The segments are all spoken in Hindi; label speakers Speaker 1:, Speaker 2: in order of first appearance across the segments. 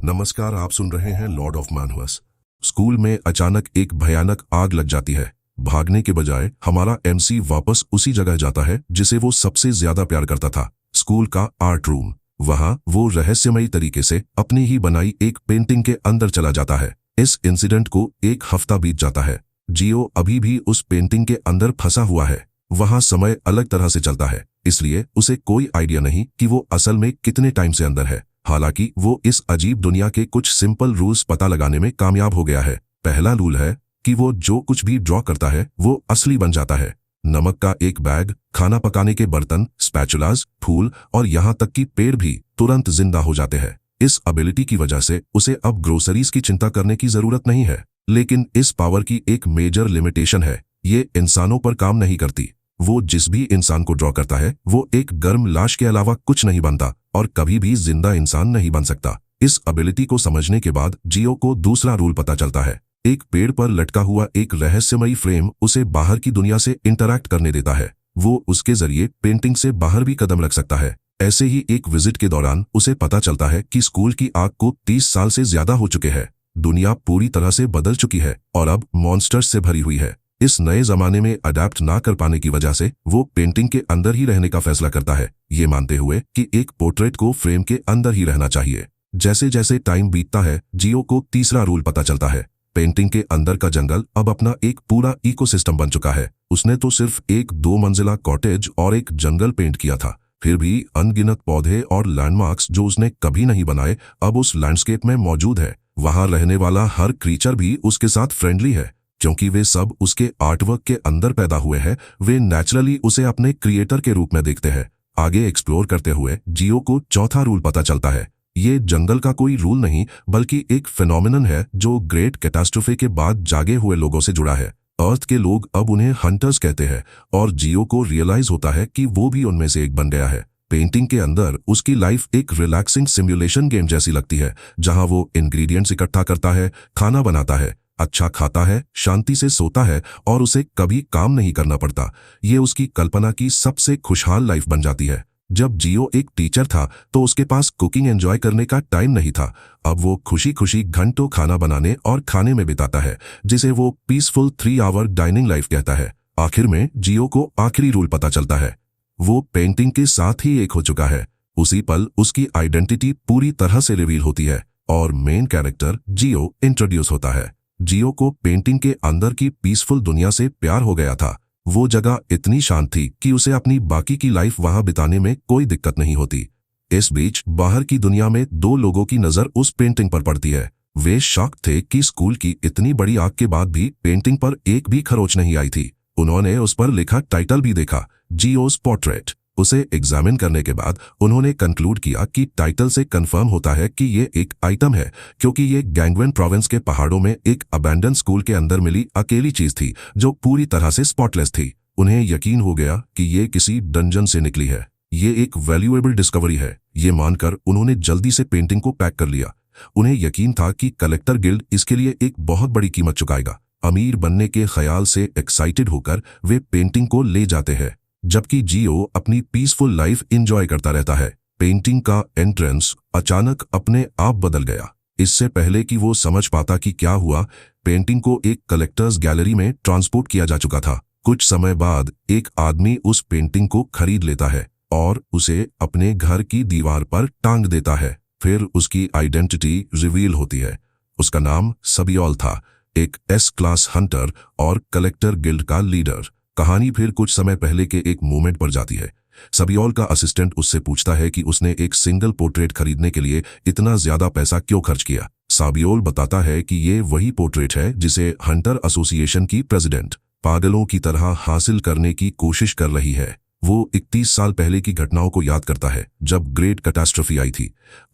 Speaker 1: नमस्कार, आप सुन रहे हैं लॉर्ड ऑफ मैनहर्स। स्कूल में अचानक एक भयानक आग लग जाती है। भागने के बजाय हमारा एमसी वापस उसी जगह जाता है जिसे वो सबसे ज्यादा प्यार करता था, स्कूल का आर्ट रूम। वहां वो रहस्यमयी तरीके से अपनी ही बनाई एक पेंटिंग के अंदर चला जाता है। इस इंसिडेंट को एक हफ्ता बीत जाता है। जियो अभी भी उस पेंटिंग के अंदर फंसा हुआ है। वहां समय अलग तरह से चलता है, इसलिए उसे कोई आइडिया नहीं कि वो असल में कितने टाइम से अंदर है। हालांकि वो इस अजीब दुनिया के कुछ सिंपल रूल्स पता लगाने में कामयाब हो गया है। पहला रूल है कि वो जो कुछ भी ड्रॉ करता है वो असली बन जाता है। नमक का एक बैग, खाना पकाने के बर्तन, स्पैचुलास, फूल और यहाँ तक कि पेड़ भी तुरंत जिंदा हो जाते हैं। इस एबिलिटी की वजह से उसे अब ग्रोसरीज की चिंता करने की जरूरत नहीं है। लेकिन इस पावर की एक मेजर लिमिटेशन है, ये इंसानों पर काम नहीं करती। वो जिस भी इंसान को ड्रॉ करता है वो एक गर्म लाश के अलावा कुछ नहीं बनता और कभी भी जिंदा इंसान नहीं बन सकता। इस एबिलिटी को समझने के बाद जियो को दूसरा रूल पता चलता है। एक पेड़ पर लटका हुआ एक रहस्यमयी फ्रेम उसे बाहर की दुनिया से इंटरैक्ट करने देता है। वो उसके जरिए पेंटिंग से बाहर भी कदम रख सकता है। ऐसे ही एक विजिट के दौरान उसे पता चलता है कि स्कूल की आग को 30 साल से ज्यादा हो चुके हैं। दुनिया पूरी तरह से बदल चुकी है और अब मॉन्स्टर्स से भरी हुई है। इस नए जमाने में अडेप्ट ना कर पाने की वजह से वो पेंटिंग के अंदर ही रहने का फैसला करता है, ये मानते हुए कि एक पोर्ट्रेट को फ्रेम के अंदर ही रहना चाहिए। जैसे जैसे टाइम बीतता है, जियो को तीसरा रूल पता चलता है। पेंटिंग के अंदर का जंगल अब अपना एक पूरा इकोसिस्टम बन चुका है। उसने तो सिर्फ एक 2 मंजिला कॉटेज और एक जंगल पेंट किया था, फिर भी अनगिनत पौधे और लैंडमार्क्स जो उसने कभी नहीं बनाए अब उस लैंडस्केप में मौजूद है। वहां रहने वाला हर क्रीचर भी उसके साथ फ्रेंडली है, क्योंकि वे सब उसके आर्टवर्क के अंदर पैदा हुए हैं। वे नेचुरली उसे अपने क्रिएटर के रूप में देखते हैं। आगे एक्सप्लोर करते हुए जियो को चौथा रूल पता चलता है। ये जंगल का कोई रूल नहीं बल्कि एक फिनोमिनन है जो ग्रेट कैटास्ट्रोफे के बाद जागे हुए लोगों से जुड़ा है। अर्थ के लोग अब उन्हें हंटर्स कहते हैं और जियो को रियलाइज होता है कि वो भी उनमें से एक बन गया है। पेंटिंग के अंदर उसकी लाइफ एक रिलैक्सिंग सिमुलेशन गेम जैसी लगती है, जहां वो इंग्रेडिएंट्स इकट्ठा करता है, खाना बनाता है, अच्छा खाता है, शांति से सोता है और उसे कभी काम नहीं करना पड़ता। ये उसकी कल्पना की सबसे खुशहाल लाइफ बन जाती है। जब जियो एक टीचर था तो उसके पास कुकिंग एंजॉय करने का टाइम नहीं था। अब वो खुशी खुशी घंटों खाना बनाने और खाने में बिताता है, जिसे वो पीसफुल 3 आवर डाइनिंग लाइफ कहता है। आखिर में जियो को आखिरी रूल पता चलता है। वो पेंटिंग के साथ ही एक हो चुका है। उसी पल उसकी आइडेंटिटी पूरी तरह से रिवील होती है और मेन कैरेक्टर जियो इंट्रोड्यूस होता है। जियो को पेंटिंग के अंदर की पीसफुल दुनिया से प्यार हो गया था। वो जगह इतनी शांत थी कि उसे अपनी बाकी की लाइफ वहां बिताने में कोई दिक्कत नहीं होती। इस बीच बाहर की दुनिया में 2 लोगों की नजर उस पेंटिंग पर पड़ती है। वे शॉक थे कि स्कूल की इतनी बड़ी आग के बाद भी पेंटिंग पर एक भी खरोच नहीं आई थी। उन्होंने उस पर लिखा टाइटल भी देखा, जियो's पोर्ट्रेट। उसे एग्जामिन करने के बाद उन्होंने कंक्लूड किया कि टाइटल से कंफर्म होता है कि ये एक आइटम है, क्योंकि ये गैंगवेन प्रोविंस के पहाड़ों में एक अबैंडन स्कूल के अंदर मिली अकेली चीज थी जो पूरी तरह से स्पॉटलेस थी। उन्हें यकीन हो गया कि ये किसी डंजन से निकली है। ये एक वैल्यूएबल डिस्कवरी है। ये मानकर उन्होंने जल्दी से पेंटिंग को पैक कर लिया। उन्हें यकीन था कि कलेक्टर गिल्ड इसके लिए एक बहुत बड़ी कीमत चुकाएगा। अमीर बनने के ख्याल से एक्साइटेड होकर वे पेंटिंग को ले जाते हैं, जबकि जियो अपनी पीसफुल लाइफ एंजॉय करता रहता है। पेंटिंग का एंट्रेंस अचानक अपने आप बदल गया। इससे पहले कि वो समझ पाता कि क्या हुआ, पेंटिंग को एक कलेक्टर्स गैलरी में ट्रांसपोर्ट किया जा चुका था। कुछ समय बाद एक आदमी उस पेंटिंग को खरीद लेता है और उसे अपने घर की दीवार पर टांग देता है। फिर उसकी आइडेंटिटी रिवील होती है। उसका नाम सबियोल था, एक एस क्लास हंटर और कलेक्टर गिल्ड का लीडर। कहानी फिर कुछ समय पहले के एक मोमेंट पर जाती है। सबियोल का असिस्टेंट उससे पूछता है कि उसने एक सिंगल पोर्ट्रेट खरीदने के लिए इतना ज्यादा पैसा क्यों खर्च किया। सबियोल बताता है कि ये वही पोर्ट्रेट है जिसे हंटर एसोसिएशन की प्रेसिडेंट पागलों की तरह हासिल करने की कोशिश कर रही है। वो 31 साल पहले की घटनाओं को याद करता है, जब ग्रेट कैटास्ट्रोफी आई थी।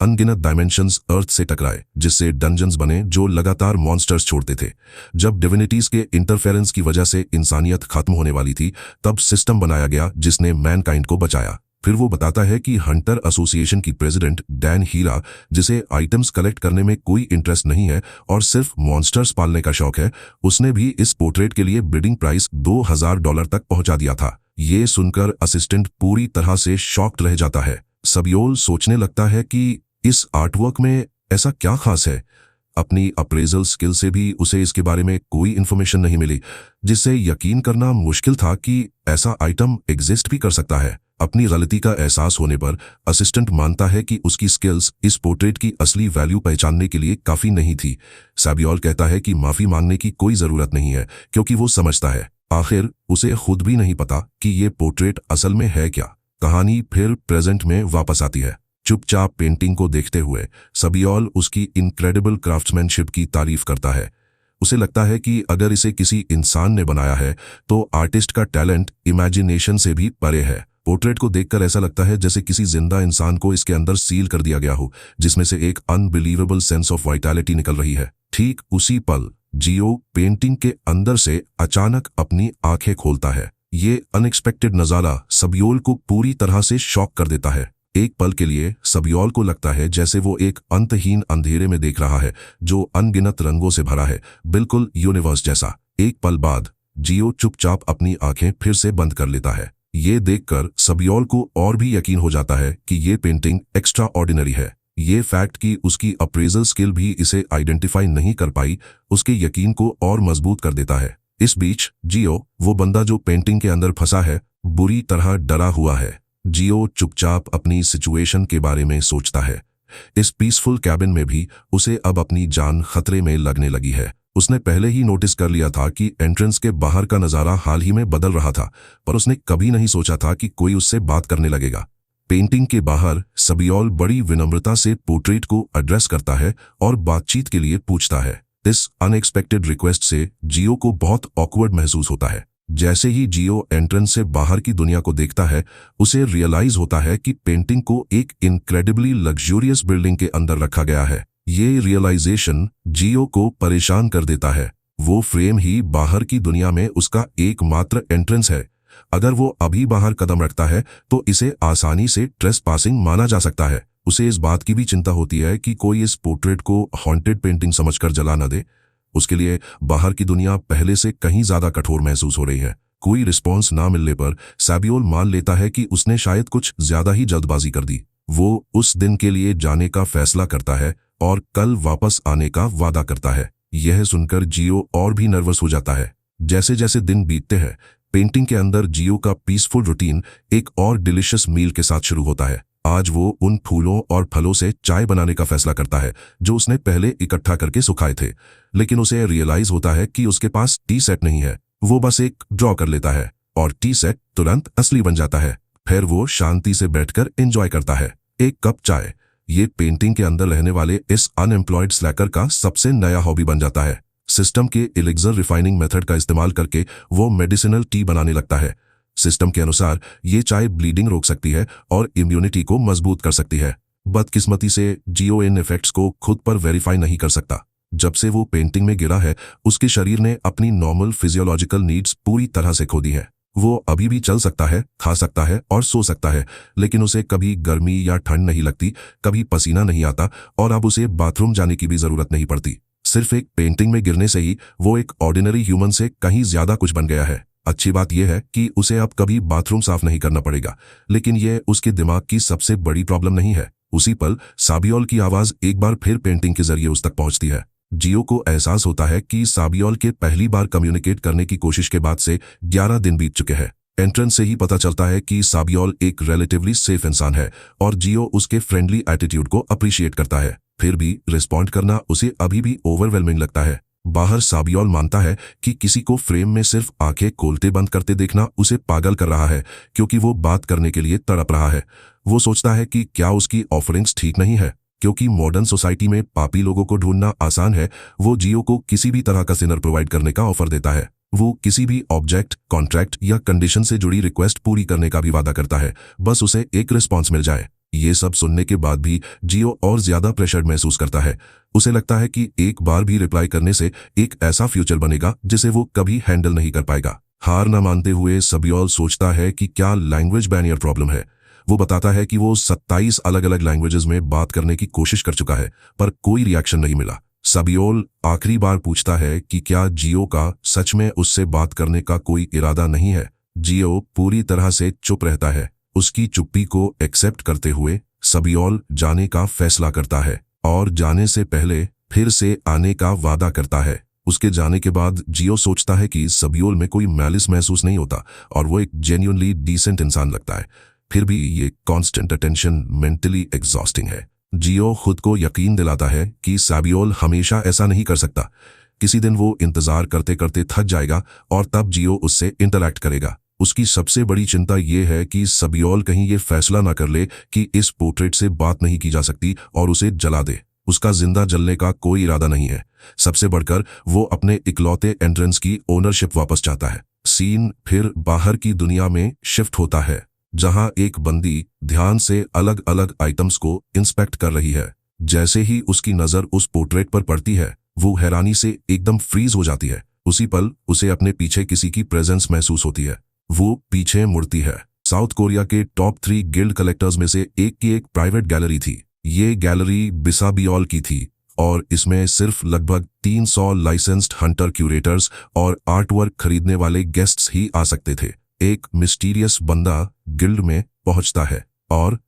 Speaker 1: अनगिनत डायमेंशंस अर्थ से टकराए, जिससे डंजन्स बने जो लगातार मॉन्स्टर्स छोड़ते थे। जब डिविनिटीज के इंटरफेरेंस की वजह से इंसानियत खत्म होने वाली थी, तब सिस्टम बनाया गया जिसने मैनकाइंड को बचाया। फिर वो बताता है कि हंटर एसोसिएशन की प्रेसिडेंट डैन हीरा, जिसे आइटम्स कलेक्ट करने में कोई इंटरेस्ट नहीं है और सिर्फ मॉन्स्टर्स पालने का शौक है, उसने भी इस पोर्ट्रेट के लिए बिडिंग प्राइस $2000 तक पहुंचा दिया था। ये सुनकर असिस्टेंट पूरी तरह से शॉक्ड रह जाता है। सबियोल सोचने लगता है कि इस आर्टवर्क में ऐसा क्या खास है? अपनी अप्रेजल स्किल से भी उसे इसके बारे में कोई इन्फॉर्मेशन नहीं मिली, जिससे यकीन करना मुश्किल था कि ऐसा आइटम एग्जिस्ट भी कर सकता है। अपनी गलती का एहसास होने पर असिस्टेंट मानता है कि उसकी स्किल्स इस पोर्ट्रेट की असली वैल्यू पहचानने के लिए काफी नहीं थी। सैबियोल कहता है कि माफी मांगने की कोई जरूरत नहीं है, क्योंकि वो समझता है आखिर उसे खुद भी नहीं पता कि ये पोर्ट्रेट असल में है क्या। कहानी फिर प्रेजेंट में वापस आती है। चुपचाप पेंटिंग को देखते हुए सबियोल उसकी इनक्रेडिबल क्राफ्ट्समैनशिप की तारीफ करता है। उसे लगता है कि अगर इसे किसी इंसान ने बनाया है तो आर्टिस्ट का टैलेंट इमेजिनेशन से भी परे है। पोर्ट्रेट को देखकर ऐसा लगता है जैसे किसी जिंदा इंसान को इसके अंदर सील कर दिया गया हो, जिसमें से एक अनबिलीवेबल सेंस ऑफ वाइटैलिटी निकल रही है। ठीक उसी पल जियो पेंटिंग के अंदर से अचानक अपनी आंखें खोलता है। ये अनएक्सपेक्टेड नजारा सबियोल को पूरी तरह से शॉक कर देता है। एक पल के लिए सबियोल को लगता है जैसे वो एक अंतहीन अंधेरे में देख रहा है जो अनगिनत रंगों से भरा है, बिल्कुल यूनिवर्स जैसा। एक पल बाद जियो चुपचाप अपनी आंखें फिर से बंद कर लेता है। ये देखकर सबियोल को और भी यकीन हो जाता है कि ये पेंटिंग एक्स्ट्रा ऑर्डिनरी है। ये फैक्ट कि उसकी अप्रेजल स्किल भी इसे आइडेंटिफाई नहीं कर पाई, उसके यकीन को और मजबूत कर देता है। इस बीच जियो, वो बंदा जो पेंटिंग के अंदर फंसा है, बुरी तरह डरा हुआ है। जियो चुपचाप अपनी सिचुएशन के बारे में सोचता है। इस पीसफुल कैबिन में भी उसे अब अपनी जान खतरे में लगने लगी है। उसने पहले ही नोटिस कर लिया था कि एंट्रेंस के बाहर का नजारा हाल ही में बदल रहा था, पर उसने कभी नहीं सोचा था कि कोई उससे बात करने लगेगा। पेंटिंग के बाहर सबियोल बड़ी विनम्रता से पोर्ट्रेट को एड्रेस करता है और बातचीत के लिए पूछता है। इस अनएक्सपेक्टेड रिक्वेस्ट से जियो को बहुत ऑकवर्ड महसूस होता है। जैसे ही जियो एंट्रेंस से बाहर की दुनिया को देखता है, उसे रियलाइज होता है कि पेंटिंग को एक इनक्रेडिबली लग्जूरियस बिल्डिंग के अंदर रखा गया है। ये रियलाइजेशन जियो को परेशान कर देता है। वो फ्रेम ही बाहर की दुनिया में उसका एकमात्र एंट्रेंस है। अगर वो अभी बाहर कदम रखता है तो इसे आसानी से ट्रेसपासिंग माना जा सकता है। उसे इस बात की भी चिंता होती है कि कोई इस पोर्ट्रेट को हॉन्टेड पेंटिंग समझकर जला न दे। उसके लिए बाहर की दुनिया पहले से कहीं ज्यादा कठोर महसूस हो रही है। कोई रिस्पॉन्स ना मिलने पर सैबियोल मान लेता है कि उसने शायद कुछ ज्यादा ही जल्दबाजी कर दी। वो उस दिन के लिए जाने का फैसला करता है और कल वापस आने का वादा करता है। यह सुनकर जियो और भी नर्वस हो जाता है। जैसे जैसे दिन बीतते हैं, पेंटिंग के अंदर जियो का पीसफुल रूटीन एक और डिलिशियस मील के साथ शुरू होता है। आज वो उन फूलों और फलों से चाय बनाने का फैसला करता है जो उसने पहले इकट्ठा करके सुखाए थे, लेकिन उसे रियलाइज होता है कि उसके पास टी सेट नहीं है। वो बस एक ड्रॉ कर लेता है और टी सेट तुरंत असली बन जाता है। फिर वो शांति से बैठकर एंजॉय करता है। एक कप चाय, ये पेंटिंग के अंदर रहने वाले इस अनएम्प्लॉयड स्लैकर का सबसे नया हॉबी बन जाता है। सिस्टम के एलिक्सर रिफाइनिंग मेथड का इस्तेमाल करके वो मेडिसिनल टी बनाने लगता है। सिस्टम के अनुसार ये चाय ब्लीडिंग रोक सकती है और इम्यूनिटी को मजबूत कर सकती है। बदकिस्मती से जियो इन इफेक्ट्स को खुद पर वेरीफाई नहीं कर सकता। जब से वो पेंटिंग में गिरा है, उसके शरीर ने अपनी नॉर्मल फिजियोलॉजिकल नीड्स पूरी तरह से खो दी है। वो अभी भी चल सकता है, खा सकता है और सो सकता है, लेकिन उसे कभी गर्मी या ठंड नहीं लगती, कभी पसीना नहीं आता और अब उसे बाथरूम जाने की भी जरूरत नहीं पड़ती। सिर्फ एक पेंटिंग में गिरने से ही वो एक ऑर्डिनरी ह्यूमन से कहीं ज्यादा कुछ बन गया है। अच्छी बात यह है कि उसे अब कभी बाथरूम साफ नहीं करना पड़ेगा, लेकिन यह उसके दिमाग की सबसे बड़ी प्रॉब्लम नहीं है। उसी पल सबियोल की आवाज एक बार फिर पेंटिंग के जरिए उस तक पहुंचती है। जियो को एहसास होता है कि सबियोल के पहली बार कम्युनिकेट करने की कोशिश के बाद से 11 दिन बीत चुके हैं। एंट्रेंस से ही पता चलता है कि सबियोल एक रिलेटिवली सेफ इंसान है और जियो उसके फ्रेंडली एटीट्यूड को अप्रिशिएट करता है। फिर भी रिस्पॉन्ड करना उसे अभी भी ओवरवेलमिंग लगता है। बाहर सबियोल मानता है कि किसी को फ्रेम में सिर्फ आंखें खोलते बंद करते देखना उसे पागल कर रहा है, क्योंकि वो बात करने के लिए तड़प रहा है। वो सोचता है कि क्या उसकी ऑफरिंग्स ठीक नहीं है। क्योंकि मॉडर्न सोसाइटी में पापी लोगों को ढूंढना आसान है, वो जियो को किसी भी तरह का सिनर प्रोवाइड करने का ऑफर देता है। वो किसी भी ऑब्जेक्ट, कॉन्ट्रैक्ट या कंडीशन से जुड़ी रिक्वेस्ट पूरी करने का भी वादा करता है, बस उसे एक रिस्पॉन्स मिल जाए। ये सब सुनने के बाद भी जियो और ज्यादा प्रेशर महसूस करता है। उसे लगता है कि एक बार भी रिप्लाई करने से एक ऐसा फ्यूचर बनेगा जिसे वो कभी हैंडल नहीं कर पाएगा। हार न मानते हुए सबियोल सोचता है कि क्या लैंग्वेज बैरियर प्रॉब्लम है। वो बताता है कि वो 27 अलग अलग लैंग्वेजेस में बात करने की कोशिश कर चुका है, पर कोई रिएक्शन नहीं मिला। सबियोल आखिरी बार पूछता है कि क्या जियो का सच में उससे बात करने का कोई इरादा नहीं है। जियो पूरी तरह से चुप रहता है। उसकी चुप्पी को एक्सेप्ट करते हुए सबियोल जाने का फैसला करता है। और जाने से पहले फिर से आने का वादा करता है। उसके जाने के बाद जियो सोचता है कि सबियोल में कोई मैलिस महसूस नहीं होता और वो एक जेन्युइनली डिसेंट इंसान लगता है। फिर भी ये कांस्टेंट अटेंशन मेंटली एग्जॉस्टिंग है। जियो खुद को यकीन दिलाता है कि सबियोल हमेशा ऐसा नहीं कर सकता। किसी दिन वो इंतजार करते करते थक जाएगा और तब जियो उससे इंटरैक्ट करेगा। उसकी सबसे बड़ी चिंता ये है कि सबियोल कहीं ये फैसला ना कर ले कि इस पोर्ट्रेट से बात नहीं की जा सकती और उसे जला दे। उसका जिंदा जलने का कोई इरादा नहीं है। सबसे बढ़कर वो अपने इकलौते एंट्रेंस की ओनरशिप वापस चाहता है। सीन फिर बाहर की दुनिया में शिफ्ट होता है, जहां एक बंदी ध्यान से अलग अलग आइटम्स को इंस्पेक्ट कर रही है। जैसे ही उसकी नजर उस पोर्ट्रेट पर पड़ती है, वो हैरानी से एकदम फ्रीज हो जाती है। उसी पल उसे अपने पीछे किसी की प्रेजेंस महसूस होती है। वो पीछे मुड़ती है। साउथ कोरिया के टॉप 3 गिल्ड कलेक्टर्स में से एक की एक प्राइवेट गैलरी थी। ये गैलरी बिसाबियोल की थी और इसमें सिर्फ लगभग 300 लाइसेंस्ड हंटर क्यूरेटर्स और आर्टवर्क खरीदने वाले गेस्ट्स ही आ सकते थे। एक मिस्टीरियस बंदा गिल्ड में पहुंचता है और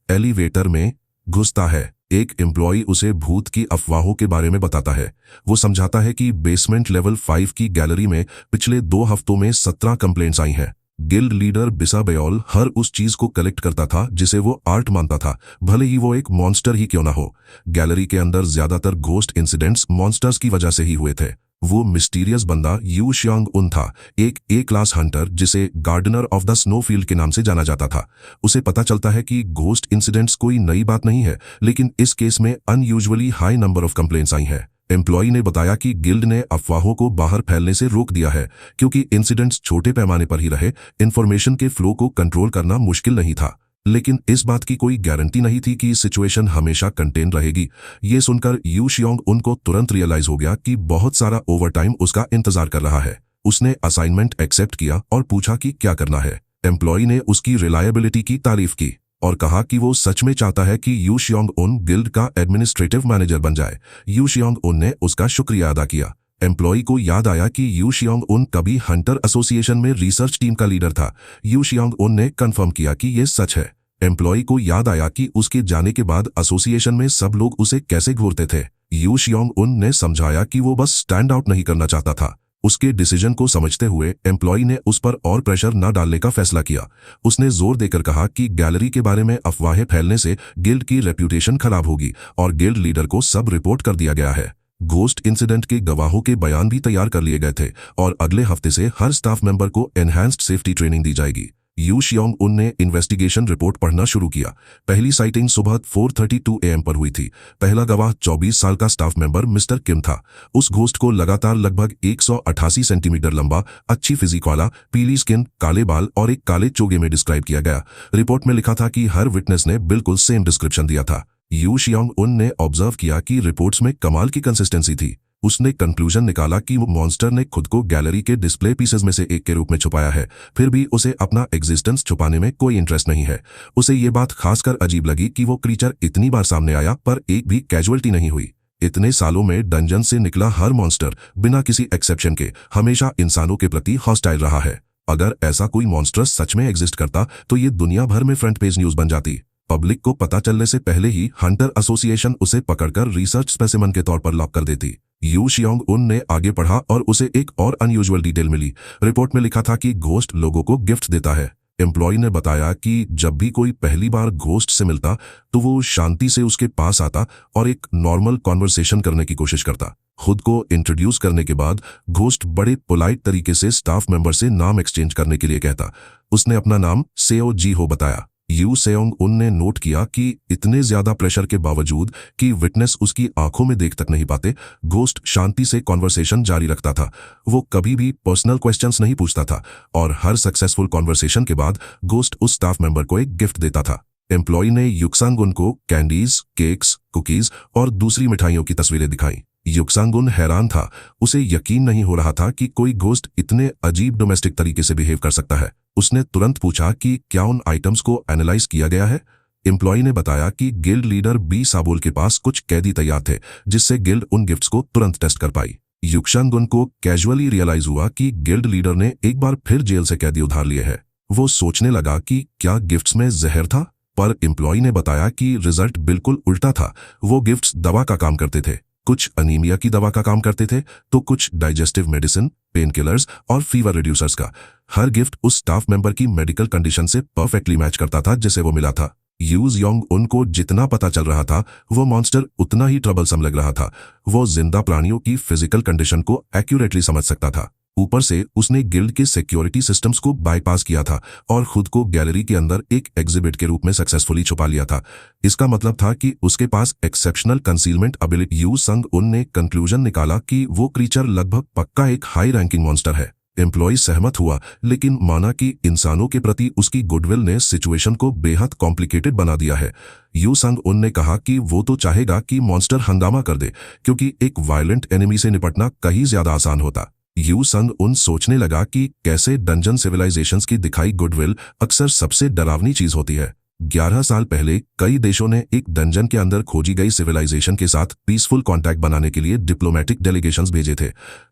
Speaker 1: एलिवेटर में घुसता है। एक एम्प्लॉई उसे भूत की अफवाहों के बारे में बताता है। वो समझाता है कि बेसमेंट लेवल 5 की गैलरी में पिछले 2 हफ्तों में 17 कंप्लेंट्स आई हैं। गिल्ड लीडर बिसाबियोल हर उस चीज को कलेक्ट करता था जिसे वो आर्ट मानता था, भले ही वो एक मॉन्स्टर ही क्यों ना हो। गैलरी के अंदर ज्यादातर घोस्ट इंसिडेंट्स मॉन्स्टर्स की वजह से ही हुए थे। वो मिस्टीरियस बंदा यू शियांग उन था, एक ए क्लास हंटर जिसे गार्डनर ऑफ द स्नोफील्ड के नाम से जाना जाता था। उसे पता चलता है कि घोस्ट इंसिडेंट्स कोई नई बात नहीं है, लेकिन इस केस में unusually high number of complaints आई हैं। एम्प्लॉई ने बताया कि गिल्ड ने अफवाहों को बाहर फैलने से रोक दिया है क्योंकि इंसिडेंट्स छोटे पैमाने पर ही रहे। इन्फॉर्मेशन के फ्लो को कंट्रोल करना मुश्किल नहीं था, लेकिन इस बात की कोई गारंटी नहीं थी कि सिचुएशन हमेशा कंटेन रहेगी। ये सुनकर यू शियांग उनको तुरंत रियलाइज हो गया कि बहुत सारा ओवरटाइम उसका इंतजार कर रहा है। उसने असाइनमेंट एक्सेप्ट किया और पूछा कि क्या करना है। एम्प्लॉई ने उसकी रिलायबिलिटी की तारीफ की और कहा कि वो सच में चाहता है कि यू शियांग उन गिल्ड का एडमिनिस्ट्रेटिव मैनेजर बन जाए। यू शियांग उन ने उसका शुक्रिया अदा किया। एम्प्लॉई को याद आया कि यू शियांग उन कभी हंटर एसोसिएशन में रिसर्च टीम का लीडर था। यू शियांग उन ने कंफर्म किया कि ये सच है। एम्प्लॉई को याद आया कि उसके जाने के बाद एसोसिएशन में सब लोग उसे कैसे घूरते थे। यू शियांग उन ने समझाया कि वो बस स्टैंड आउट नहीं करना चाहता था। उसके डिसीजन को समझते हुए एम्प्लॉई ने उस पर और प्रेशर न डालने का फैसला किया। उसने जोर देकर कहा कि गैलरी के बारे में अफवाहें फैलने से गिल्ड की रेप्यूटेशन खराब होगी और गिल्ड लीडर को सब रिपोर्ट कर दिया गया है। घोस्ट इंसिडेंट के गवाहों के बयान भी तैयार कर लिए गए थे और अगले हफ्ते से हर स्टाफ मेंबर को एनहांस्ड सेफ्टी ट्रेनिंग दी जाएगी। यू शियांग उन ने इन्वेस्टिगेशन रिपोर्ट पढ़ना शुरू किया। पहली साइटिंग सुबह 4:32 AM पर हुई थी। पहला गवाह 24 साल का स्टाफ मेंबर मिस्टर किम था। उस घोस्ट को लगातार लगभग 188 सेंटीमीटर लंबा, अच्छी फिजिक वाला, पीली स्किन, काले बाल और एक काले चोगे में डिस्क्राइब किया गया। रिपोर्ट में लिखा था कि हर विटनेस ने बिल्कुल सेम डिस्क्रिप्शन दिया था। यू शियांग उन ने ऑब्जर्व किया कि रिपोर्ट्स में कमाल की कंसिस्टेंसी थी। उसने कंक्लूजन निकाला कि वो मॉन्स्टर ने खुद को गैलरी के डिस्प्ले पीसेस में से एक के रूप में छुपाया है, फिर भी उसे अपना एग्जिस्टेंस छुपाने में कोई इंटरेस्ट नहीं है। उसे ये बात खासकर अजीब लगी कि वो क्रीचर इतनी बार सामने आया पर एक भी कैजुअलिटी नहीं हुई। इतने सालों में डंजन से निकला हर मॉन्स्टर बिना किसी एक्सेप्शन के हमेशा इंसानों के प्रति हॉस्टाइल रहा है। अगर ऐसा कोई मॉन्स्टर सच में एग्जिस्ट करता तो ये दुनिया भर में फ्रंट पेज न्यूज बन जाती। पब्लिक को पता चलने से पहले ही हंटर एसोसिएशन उसे पकड़कर रिसर्च स्पेसिमन के तौर पर लॉक कर देती। यू शियांग उन ने आगे पढ़ा और उसे एक और अनयूजुअल डिटेल मिली। रिपोर्ट में लिखा था कि घोस्ट लोगों को गिफ्ट देता है। एम्प्लॉय ने बताया कि जब भी कोई पहली बार घोस्ट से मिलता तो वो शांति से उसके पास आता और एक नॉर्मल कॉन्वर्सेशन करने की कोशिश करता। खुद को इंट्रोड्यूस करने के बाद घोस्ट बड़े पोलाइट तरीके से स्टाफ मेंबर से नाम एक्सचेंज करने के लिए कहता। उसने अपना नाम सेओ जी हो बताया। यू सेओंग उन ने नोट किया कि इतने ज्यादा प्रेशर के बावजूद कि विटनेस उसकी आंखों में देख तक नहीं पाते, घोस्ट शांति से कॉन्वर्सेशन जारी रखता था। वो कभी भी पर्सनल क्वेश्चंस नहीं पूछता था और हर सक्सेसफुल कॉन्वर्सेशन के बाद घोस्ट उस स्टाफ मेंबर को एक गिफ्ट देता था। एम्प्लॉय ने युक्सांगुन को कैंडीज, केक्स, कुकीज और दूसरी मिठाइयों की तस्वीरें दिखाई। युक्सांगुन हैरान था। उसे यकीन नहीं हो रहा था कि कोई घोस्ट इतने अजीब डोमेस्टिक तरीके से बिहेव कर सकता है। उसने तुरंत पूछा कि क्या उन आइटम्स को एनालाइज किया गया है। एम्प्लॉय ने बताया कि गिल्ड लीडर बी साबोल के पास कुछ कैदी तैयार थे जिससे गिल्ड उन गिफ्ट्स को तुरंत टेस्ट कर पाई। युक्सांगुन को कैजुअली रियलाइज हुआ कि गिल्ड लीडर ने एक बार फिर जेल से कैदी उधार लिए हैं। वो सोचने लगा कि क्या गिफ्ट्स में जहर था। पर एम्प्लॉय ने बताया कि रिजल्ट बिल्कुल उल्टा था। वो गिफ्ट्स दवा का काम करते थे, कुछ अनीमिया की दवा का काम करते थे तो कुछ डाइजेस्टिव मेडिसिन, पेन किलर्स और फीवर रिड्यूसर्स का। हर गिफ्ट उस स्टाफ मेंबर की मेडिकल कंडीशन से परफेक्टली मैच करता था जिसे वो मिला था। यूज योंग उनको जितना पता चल रहा था वो मॉन्स्टर उतना ही ट्रबलसम लग रहा था। वो जिंदा प्राणियों की फिजिकल कंडीशन को एक्यूरेटली समझ सकता था। ऊपर से उसने गिल्ड के सिक्योरिटी सिस्टम्स को बाईपास किया था और खुद को गैलरी के अंदर एक एग्जिबिट के रूप में सक्सेसफुली छुपा लिया था। इसका मतलब था कि उसके पास एक्सेप्शनल कंसीलमेंट एबिलिटी। यू संग उन ने कंक्लूजन निकाला कि वो क्रीचर लगभग पक्का एक हाई रैंकिंग मॉन्स्टर है। एम्प्लॉय सहमत हुआ, लेकिन माना कि इंसानों के प्रति उसकी गुडविल ने सिचुएशन को बेहद कॉम्प्लिकेटेड बना दिया है। यू संग उन ने कहा कि वो तो चाहेगा कि मॉन्स्टर हंगामा कर दे, क्योंकि एक वायलेंट एनिमी से निपटना कहीं ज्यादा आसान होता। यू संग उन सोचने लगा कि कैसे डंजन सिविलाइजेशंस की दिखाई गुडविल अक्सर सबसे डरावनी चीज होती है। 11 साल पहले कई देशों ने एक डंजन के अंदर खोजी गई सिविलाइजेशन के साथ पीसफुल कांटेक्ट बनाने के लिए डिप्लोमेटिक डेलीगेशंस भेजे थे।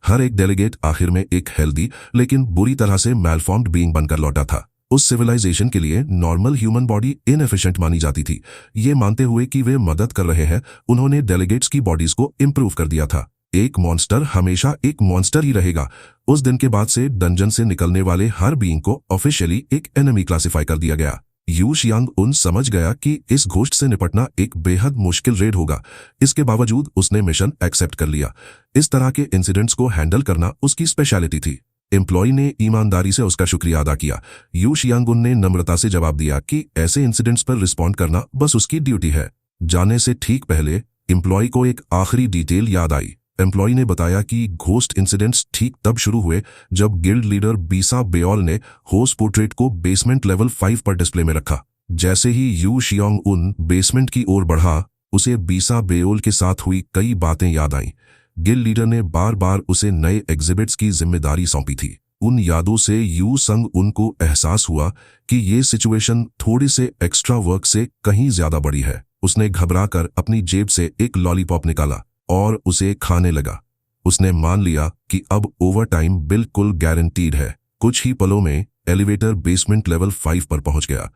Speaker 1: हर एक डेलीगेट आखिर में एक हेल्दी लेकिन बुरी तरह से मैलफॉर्म्ड बीइंग बनकर लौटा था। उस सिविलाइजेशन के लिए नॉर्मल ह्यूमन बॉडी इनएफिशिएंट मानी जाती थी। ये मानते हुए कि वे मदद कर रहे हैं, उन्होंने डेलीगेट्स की बॉडीज को इम्प्रूव कर दिया था। एक मॉन्स्टर हमेशा एक मॉन्स्टर ही रहेगा। उस दिन के बाद से डंजन से निकलने वाले हर बीइंग को ऑफिशियली एक एनिमी क्लासिफाई कर दिया गया। यू शियांग उन समझ गया कि इस घोस्ट से निपटना एक बेहद मुश्किल रेड होगा। इसके बावजूद उसने मिशन एक्सेप्ट कर लिया। इस तरह के इंसिडेंट्स को हैंडल करना उसकी स्पेशलिटी थी। एम्प्लॉय ने ईमानदारी से उसका शुक्रिया अदा किया। यू शियांग उन ने नम्रता से जवाब दिया कि ऐसे इंसिडेंट्स पर रिस्पॉन्ड करना बस उसकी ड्यूटी है। जाने से ठीक पहले एम्प्लॉय को एक आखिरी डिटेल याद आई। एम्प्लॉय ने बताया कि घोस्ट इंसिडेंट्स ठीक तब शुरू हुए जब गिल्ड लीडर बीसा बेओल ने होस पोर्ट्रेट को बेसमेंट लेवल 5 पर डिस्प्ले में रखा। जैसे ही यू शियांग उन बेसमेंट की ओर बढ़ा, उसे बीसा बेओल के साथ हुई कई बातें याद आईं। गिल्ड लीडर ने बार बार उसे नए एग्जिबिट्स की जिम्मेदारी सौंपी थी। उन यादों से यू संग उनको एहसास हुआ कि ये सिचुएशन थोड़ी से एक्स्ट्रा वर्क से कहीं ज्यादा बड़ी है। उसने घबराकर अपनी जेब से एक लॉलीपॉप निकाला और उसे खाने लगा। उसने मान लिया कि अब ओवर टाइम बिल्कुल गारंटीड है। कुछ ही पलों में एलिवेटर बेसमेंट लेवल 5 पर पहुंच गया।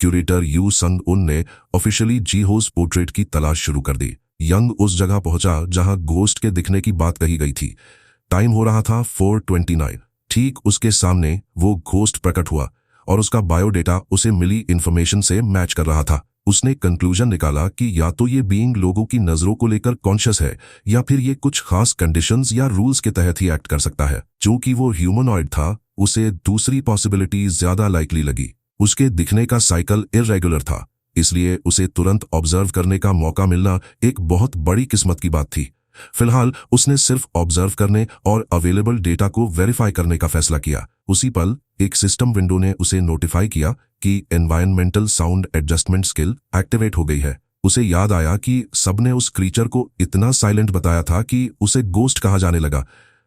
Speaker 1: क्यूरेटर यू संग उन ने ऑफिशियली जीहोस पोर्ट्रेट की तलाश शुरू कर दी। यंग उस जगह पहुंचा जहां घोस्ट के दिखने की बात कही गई थी। टाइम हो रहा था 4:29। ठीक उसके सामने वो घोस्ट प्रकट हुआ और उसका बायोडेटा उसे मिली इंफॉर्मेशन से मैच कर रहा था। उसने कंक्लूजन निकाला कि या तो ये बीइंग लोगों की नजरों को लेकर कॉन्शियस है या फिर ये कुछ खास कंडीशंस या रूल्स के तहत ही एक्ट कर सकता है। चूंकि वो ह्यूमनॉइड था, उसे दूसरी पॉसिबिलिटी ज्यादा लाइकली लगी। उसके दिखने का साइकिल इररेगुलर था, इसलिए उसे तुरंत ऑब्जर्व करने का मौका मिलना एक बहुत बड़ी किस्मत की बात थी। फिलहाल उसने सिर्फ ऑब्जर्व करने और अवेलेबल डेटा को वेरीफाई करने का फैसला किया। उसी पल एक सिस्टम विंडो ने उसे नोटिफाई किया कि environmental sound adjustment skill activate हो गई है। उसे याद आया कि सबने उस क्रीचर को इतना साइलेंट बताया था कि उसे गोस्ट कहा जाने लगा,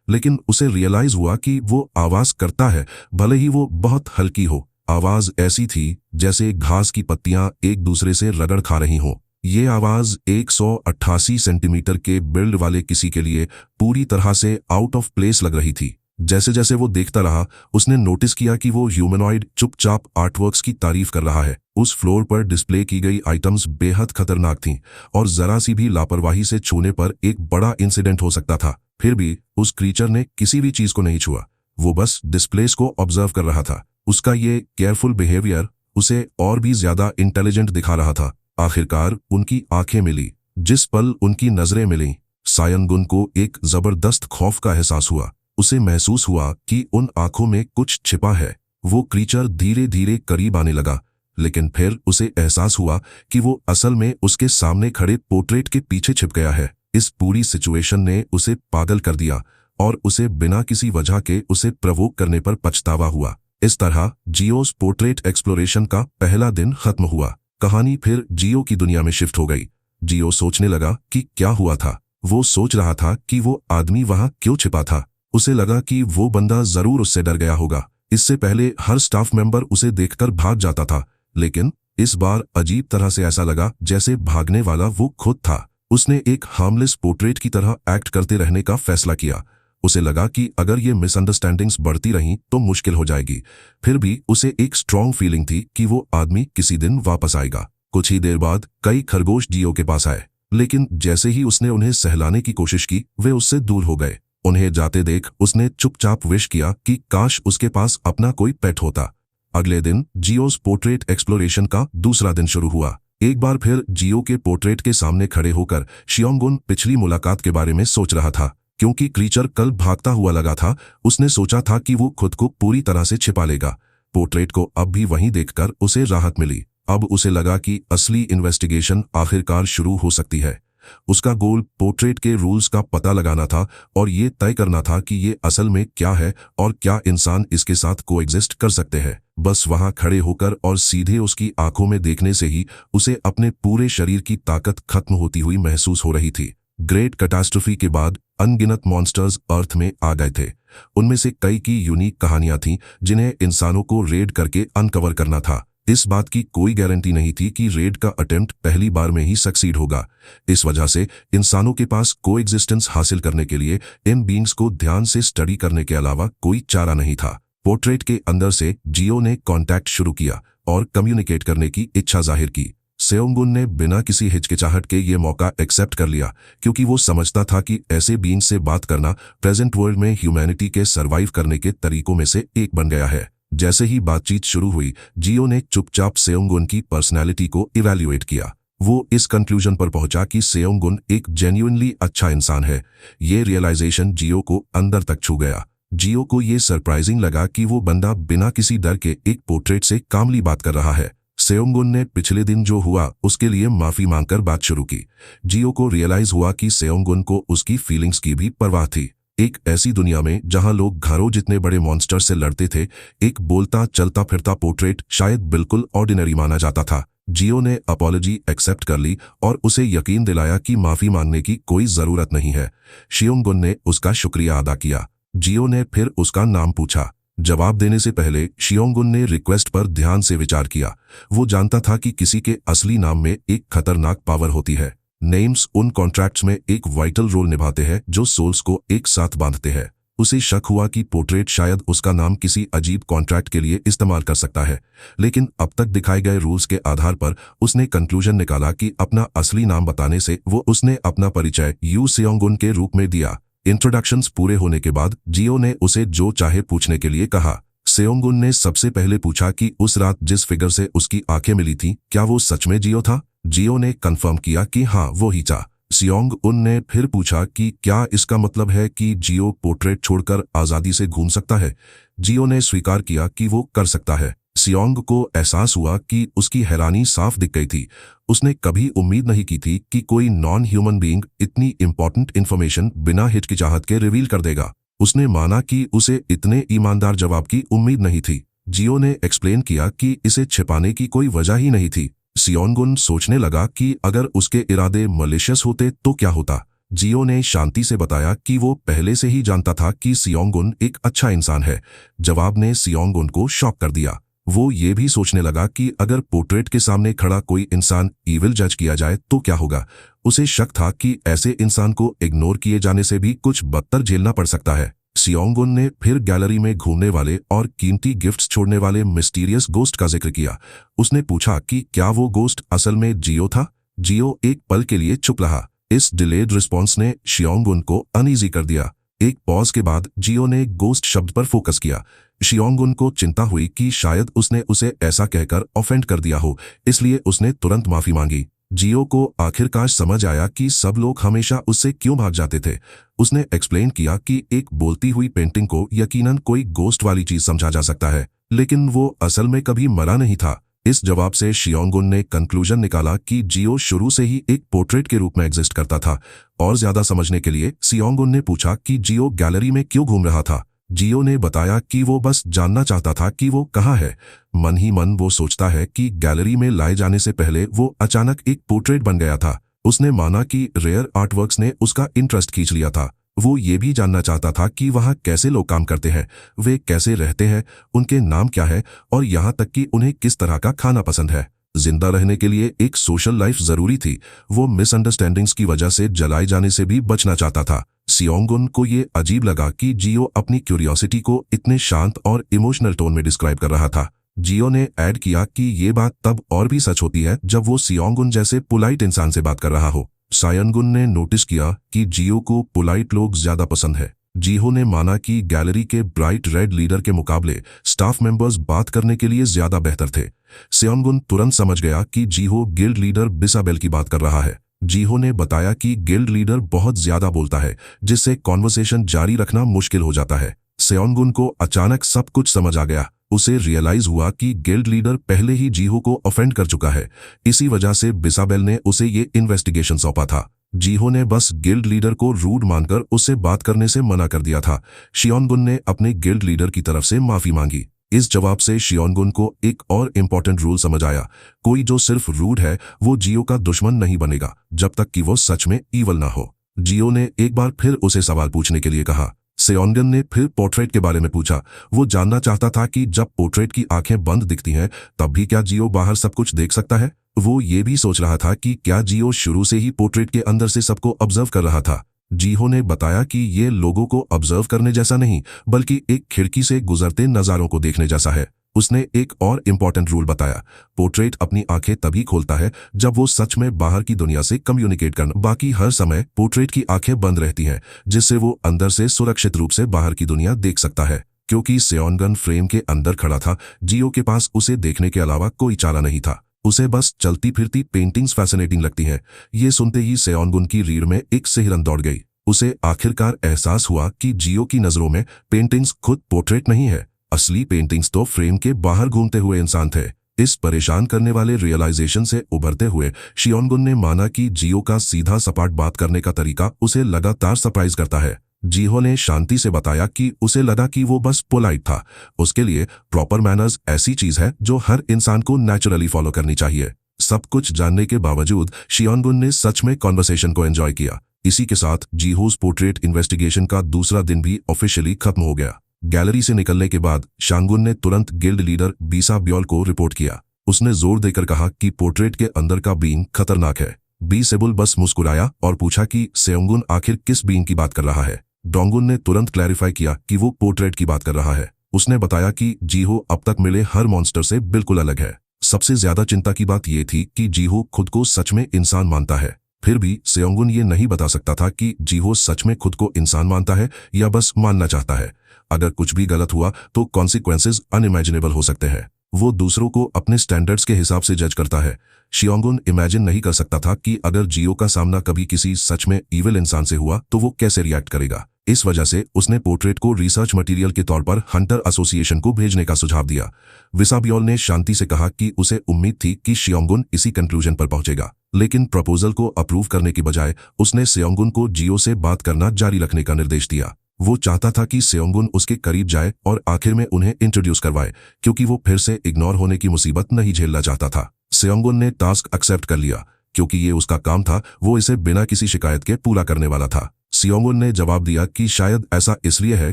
Speaker 1: लेकिन उसे रियलाइज हुआ कि वो आवाज करता है, भले ही वो बहुत हल्की हो। आवाज ऐसी थी जैसे घास की पत्तियां एक दूसरे से रगड़ खा रही हों। ये आवाज 188 सेंटीमीटर के बिल्ड वाले किसी के लिए पूरी तरह से आउट ऑफ प्लेस लग रही थी। जैसे जैसे वो देखता रहा, उसने नोटिस किया कि वो ह्यूमनॉइड चुपचाप आर्टवर्क्स की तारीफ कर रहा है। उस फ्लोर पर डिस्प्ले की गई आइटम्स बेहद खतरनाक थीं और जरा सी भी लापरवाही से छूने पर एक बड़ा इंसिडेंट हो सकता था। फिर भी उस क्रीचर ने किसी भी चीज को नहीं छुआ। वो बस डिस्प्लेस को ऑब्जर्व कर रहा था। उसका ये केयरफुल बिहेवियर उसे और भी ज्यादा इंटेलिजेंट दिखा रहा था। आखिरकार उनकी आंखें मिली। जिस पल उनकी नजरें मिलीं, सायंगुन को एक जबरदस्त खौफ का एहसास हुआ। उसे महसूस हुआ कि उन आंखों में कुछ छिपा है। वो क्रीचर धीरे धीरे करीब आने लगा, लेकिन फिर उसे एहसास हुआ कि वो असल में उसके सामने खड़े पोर्ट्रेट के पीछे छिप गया है। इस पूरी सिचुएशन ने उसे पागल कर दिया और उसे बिना किसी वजह के उसे प्रवोक करने पर पछतावा हुआ। इस तरह जियोस पोर्ट्रेट एक्सप्लोरेशन का पहला दिन खत्म हुआ। कहानी फिर जियो की दुनिया में शिफ्ट हो गई। जियो सोचने लगा कि क्या हुआ था। वो सोच रहा था कि वो आदमी वहां क्यों छिपा था। उसे लगा कि वो बंदा जरूर उससे डर गया होगा। इससे पहले हर स्टाफ मेंबर उसे देखकर भाग जाता था, लेकिन इस बार अजीब तरह से ऐसा लगा जैसे भागने वाला वो खुद था। उसने एक हार्मलेस पोर्ट्रेट की तरह एक्ट करते रहने का फैसला किया। उसे लगा कि अगर ये मिसअंडरस्टैंडिंग्स बढ़ती रहीं तो मुश्किल हो जाएगी। फिर भी उसे एक स्ट्रॉन्ग फीलिंग थी कि वो आदमी किसी दिन वापस आएगा। कुछ ही देर बाद कई खरगोश जियो के पास आए, लेकिन जैसे ही उसने उन्हें सहलाने की कोशिश की वे उससे दूर हो गए। उन्हें जाते देख उसने चुपचाप विश किया कि काश उसके पास अपना कोई पेट होता। अगले दिन जियोस पोर्ट्रेट एक्सप्लोरेशन का दूसरा दिन शुरू हुआ। एक बार फिर जियो के पोर्ट्रेट के सामने खड़े होकर शियोंगुन पिछली मुलाकात के बारे में सोच रहा था। क्योंकि क्रीचर कल भागता हुआ लगा था, उसने सोचा था कि वो खुद को पूरी तरह से छिपा लेगा। पोर्ट्रेट को अब भी वहीं देखकर उसे राहत मिली। अब उसे लगा कि असली इन्वेस्टिगेशन आखिरकार शुरू हो सकती है। उसका गोल पोर्ट्रेट के रूल्स का पता लगाना था और ये तय करना था कि ये असल में क्या है और क्या इंसान इसके साथ कोएग्जिस्ट कर सकते हैं। बस वहां खड़े होकर और सीधे उसकी आंखों में देखने से ही उसे अपने पूरे शरीर की ताकत खत्म होती हुई महसूस हो रही थी। ग्रेट कैटास्ट्रोफी के बाद अनगिनत मॉन्स्टर्स अर्थ में आ गए थे। उनमें से कई की यूनिक कहानियां थीं जिन्हें इंसानों को रेड करके अनकवर करना था। इस बात की कोई गारंटी नहीं थी कि रेड का अटेम्प्ट पहली बार में ही सक्सीड होगा। इस वजह से इंसानों के पास कोएग्जिस्टेंस हासिल करने के लिए इन बीइंग्स को ध्यान से स्टडी करने के अलावा कोई चारा नहीं था। पोर्ट्रेट के अंदर से जियो ने कांटेक्ट शुरू किया और कम्युनिकेट करने की इच्छा जाहिर की। सेओंगुन ने बिना किसी हिचकिचाहट के ये मौका एक्सेप्ट कर लिया, क्योंकि वो समझता था कि ऐसे बीइंग से बात करना प्रेजेंट वर्ल्ड में ह्यूमैनिटी के सर्वाइव करने के तरीकों में से एक बन गया है। जैसे ही बातचीत शुरू हुई, जियो ने चुपचाप सेओंगुन की पर्सनैलिटी को इवैल्यूएट किया। वो इस कंक्लूजन पर पहुंचा कि सेओंगुन एक जेन्युइनली अच्छा इंसान है। ये रियलाइजेशन जियो को अंदर तक छू गया। जियो को ये सरप्राइजिंग लगा कि वो बंदा बिना किसी डर के एक पोर्ट्रेट से कामली बात कर रहा है। सेओंगुन ने पिछले दिन जो हुआ उसके लिए माफी मांगकर बात शुरू की। जियो को रियलाइज हुआ कि सेओंगुन को उसकी फीलिंग्स की भी परवाह थी। एक ऐसी दुनिया में जहां लोग घरों जितने बड़े मॉन्स्टर से लड़ते थे, एक बोलता चलता फिरता पोर्ट्रेट शायद बिल्कुल ऑर्डिनरी माना जाता था। जियो ने अपॉलॉजी एक्सेप्ट कर ली और उसे यकीन दिलाया कि माफी मांगने की कोई जरूरत नहीं है। शियोंगुन ने उसका शुक्रिया अदा किया। जियो ने फिर उसका नाम पूछा। जवाब देने से पहले शियोंगुन ने रिक्वेस्ट पर ध्यान से विचार किया। वो जानता था कि किसी के असली नाम में एक खतरनाक पावर होती है। नेम्स उन कॉन्ट्रैक्ट्स में एक वाइटल रोल निभाते हैं जो सोल्स को एक साथ बांधते हैं। उसे शक हुआ कि पोर्ट्रेट शायद उसका नाम किसी अजीब कॉन्ट्रैक्ट के लिए इस्तेमाल कर सकता है, लेकिन अब तक दिखाए गए रूल्स के आधार पर उसने कंक्लूजन निकाला कि अपना असली नाम बताने से वो उसने अपना परिचय यू सेओंगुन के रूप में दिया। इंट्रोडक्शंस पूरे होने के बाद जियो ने उसे जो चाहे पूछने के लिए कहा। सेओंगुन ने सबसे पहले पूछा कि उस रात जिस फिगर से उसकी आंखें मिली थी, क्या वो सच में जियो था? जियो ने कंफर्म किया कि हाँ, वो ही था। सियोंग-उन ने फिर पूछा कि क्या इसका मतलब है कि जियो पोर्ट्रेट छोड़कर आजादी से घूम सकता है? जियो ने स्वीकार किया कि वो कर सकता है। सियोंग को एहसास हुआ कि उसकी हैरानी साफ दिख गई थी। उसने कभी उम्मीद नहीं की थी कि कोई नॉन ह्यूमन बीइंग इतनी इंपॉर्टेंट इंफॉर्मेशन बिना हिचकिचाहट के रिवील कर देगा। उसने माना कि उसे इतने ईमानदार जवाब की उम्मीद नहीं थी। जियो ने एक्सप्लेन किया कि इसे छिपाने की कोई वजह ही नहीं थी। सियोंगुन सोचने लगा कि अगर उसके इरादे मलिशियस होते तो क्या होता। जियो ने शांति से बताया कि वो पहले से ही जानता था कि सियोंगुन एक अच्छा इंसान है। जवाब ने सियोंगुन को शॉक कर दिया। वो ये भी सोचने लगा कि अगर पोर्ट्रेट के सामने खड़ा कोई इंसान इविल जज किया जाए तो क्या होगा। उसे शक था कि ऐसे इंसान को इग्नोर किए जाने से भी कुछ बदतर झेलना पड़ सकता है। सियोंगुन ने फिर गैलरी में घूमने वाले और कीमती गिफ्ट्स छोड़ने वाले मिस्टीरियस गोस्ट का जिक्र किया। उसने पूछा कि क्या वो गोस्ट असल में जियो था। जियो एक पल के लिए चुप रहा। इस डिलेड रिस्पॉन्स ने शियोंगुन को अनईजी कर दिया। एक पॉज के बाद जियो ने गोस्ट शब्द पर फोकस किया। शियोंगुन को चिंता हुई कि शायद उसने उसे ऐसा कहकर ऑफेंड कर दिया हो, इसलिए उसने तुरंत माफी मांगी। जियो को आखिरकार समझ आया कि सब लोग हमेशा उससे क्यों भाग जाते थे। उसने एक्सप्लेन किया कि एक बोलती हुई पेंटिंग को यकीनन कोई गोस्ट वाली चीज समझा जा सकता है, लेकिन वो असल में कभी मरा नहीं था। इस जवाब से शियोंगुन ने कंक्लूजन निकाला कि जियो शुरू से ही एक पोर्ट्रेट के रूप में एग्जिस्ट करता था। और ज्यादा समझने के लिए सियोंगुन ने पूछा कि जियो गैलरी में क्यों घूम रहा था। जियो ने बताया कि वो बस जानना चाहता था कि वो कहाँ है। मन ही मन वो सोचता है कि गैलरी में लाए जाने से पहले वो अचानक एक पोर्ट्रेट बन गया था। उसने माना कि रेयर आर्टवर्क्स ने उसका इंटरेस्ट खींच लिया था। वो ये भी जानना चाहता था कि वहाँ कैसे लोग काम करते हैं, वे कैसे रहते हैं, उनके नाम क्या है और यहाँ तक कि उन्हें किस तरह का खाना पसंद है। जिंदा रहने के लिए एक सोशल लाइफ जरूरी थी। वो मिसअंडरस्टैंडिंग्स की वजह से जलाए जाने से भी बचना चाहता था। सियोंगुन को ये अजीब लगा कि जियो अपनी क्यूरियोसिटी को इतने शांत और इमोशनल टोन में डिस्क्राइब कर रहा था। जियो ने ऐड किया कि ये बात तब और भी सच होती है जब वो सियोंगुन जैसे पोलाइट इंसान से बात कर रहा हो। सायनगुन ने नोटिस किया कि जियो को पोलाइट लोग ज्यादा पसंद है। जिहो ने माना कि गैलरी के ब्राइट रेड लीडर के मुकाबले स्टाफ मेंबर्स बात करने के लिए ज्यादा बेहतर थे। सेओनगुन तुरंत समझ गया कि जिहो गिल्ड लीडर बिसाबेल की बात कर रहा है। जिहो ने बताया कि गिल्ड लीडर बहुत ज्यादा बोलता है, जिससे कॉन्वर्सेशन जारी रखना मुश्किल हो जाता है। सेओनगुन को अचानक सब कुछ समझ आ गया। उसे रियलाइज हुआ कि गिल्ड लीडर पहले ही जिहो को ऑफेंड कर चुका है। इसी वजह से बिसाबेल ने उसे ये इन्वेस्टिगेशन सौंपा था। जिहो ने बस गिल्ड लीडर को रूड मानकर उससे बात करने से मना कर दिया था। शियोनगुन ने अपने गिल्ड लीडर की तरफ से माफी मांगी। इस जवाब से शियोनगुन को एक और इम्पोर्टेंट रूल समझ आया। कोई जो सिर्फ रूड है वो जियो का दुश्मन नहीं बनेगा जब तक कि वो सच में ईवल ना हो। जियो ने एक बार फिर उसे सवाल पूछने के लिए कहा। सेओनगन ने फिर पोर्ट्रेट के बारे में पूछा। वो जानना चाहता था कि जब पोर्ट्रेट की आंखें बंद दिखती हैं तब भी क्या जियो बाहर सब कुछ देख सकता है। वो ये भी सोच रहा था कि क्या जियो शुरू से ही पोर्ट्रेट के अंदर से सबको ऑब्जर्व कर रहा था। जिहो ने बताया कि ये लोगों को ऑब्जर्व करने जैसा नहीं बल्कि एक खिड़की से गुजरते नजारों को देखने जैसा है। उसने एक और इम्पोर्टेंट रूल बताया। पोर्ट्रेट अपनी आंखें तभी खोलता है जब वो सच में बाहर की दुनिया से कम्युनिकेट करना। बाकी हर समय पोर्ट्रेट की आंखें बंद रहती हैं, जिससे वो अंदर से सुरक्षित रूप से बाहर की दुनिया देख सकता है। क्योंकि सेओनगन फ्रेम के अंदर खड़ा था, जियो के पास उसे देखने के अलावा कोई चारा नहीं था। उसे बस चलती फिरती पेंटिंग्स फैसिनेटिंग लगती हैं। ये सुनते ही सेओनगुन की रीढ़ में एक सिहरन दौड़ गई। उसे आखिरकार एहसास हुआ कि जियो की नजरों में पेंटिंग्स खुद पोर्ट्रेट नहीं है, असली पेंटिंग्स तो फ्रेम के बाहर घूमते हुए इंसान थे। इस परेशान करने वाले रियलाइजेशन से उभरते हुए शियोनगुन ने माना कि जियो का सीधा सपाट बात करने का तरीका उसे लगातार सरप्राइज करता है। जिहो ने शांति से बताया कि उसे लगा कि वो बस पोलाइट था। उसके लिए प्रॉपर मैनर्स ऐसी चीज है जो हर इंसान को नेचुरली फॉलो करनी चाहिए। सब कुछ जानने के बावजूद शियोनगुन ने सच में कॉन्वर्सेशन को एंजॉय किया। इसी के साथ जिहोस पोर्ट्रेट इन्वेस्टिगेशन का दूसरा दिन भी ऑफिशियली खत्म हो गया। गैलरी से निकलने के बाद शांगुन ने तुरंत गिल्ड लीडर बिसाब्योल को रिपोर्ट किया। उसने जोर देकर कहा कि पोर्ट्रेट के अंदर का बीइंग खतरनाक है। बिसेबुल बस मुस्कुराया और पूछा कि सेओनगुन आखिर किस बीइंग की बात कर रहा है। डोंगुन ने तुरंत क्लैरिफाई किया कि वो पोर्ट्रेट की बात कर रहा है। उसने बताया कि जिहो अब तक मिले हर मॉन्स्टर से बिल्कुल अलग है। सबसे ज्यादा चिंता की बात यह थी कि जिहो खुद को सच में इंसान मानता है। फिर भी सेओनगुन ये नहीं बता सकता था कि जिहो सच में खुद को इंसान मानता है या बस मानना चाहता है। अगर कुछ भी गलत हुआ तो कॉन्सिक्वेंसेस अनइमेजिनेबल हो सकते हैं। वो दूसरों को अपने स्टैंडर्ड्स के हिसाब से जज करता है। शियोंगुन इमेजिन नहीं कर सकता था कि अगर जियो का सामना कभी किसी सच में इविल इंसान से हुआ तो वो कैसे रिएक्ट करेगा। इस वजह से उसने पोर्ट्रेट को रिसर्च मटेरियल के तौर पर हंटर एसोसिएशन को भेजने का सुझाव दिया। विसाब्योल ने शांति से कहा कि उसे उम्मीद थी कि शियोंगुन इसी कंक्लूजन पर पहुंचेगा, लेकिन प्रपोजल को अप्रूव करने की बजाय उसने सेओनगुन को जियो से बात करना जारी रखने का निर्देश दिया। वो चाहता था कि सेओनगुन उसके करीब जाए और आखिर में उन्हें इंट्रोड्यूस करवाए, क्योंकि वो फिर से इग्नोर होने की मुसीबत नहीं झेलना चाहता था। सेओनगुन ने टास्क एक्सेप्ट कर लिया क्योंकि ये उसका काम था। वो इसे बिना किसी शिकायत के पूरा करने वाला था। सेओनगुन ने जवाब दिया कि शायद ऐसा इसलिए है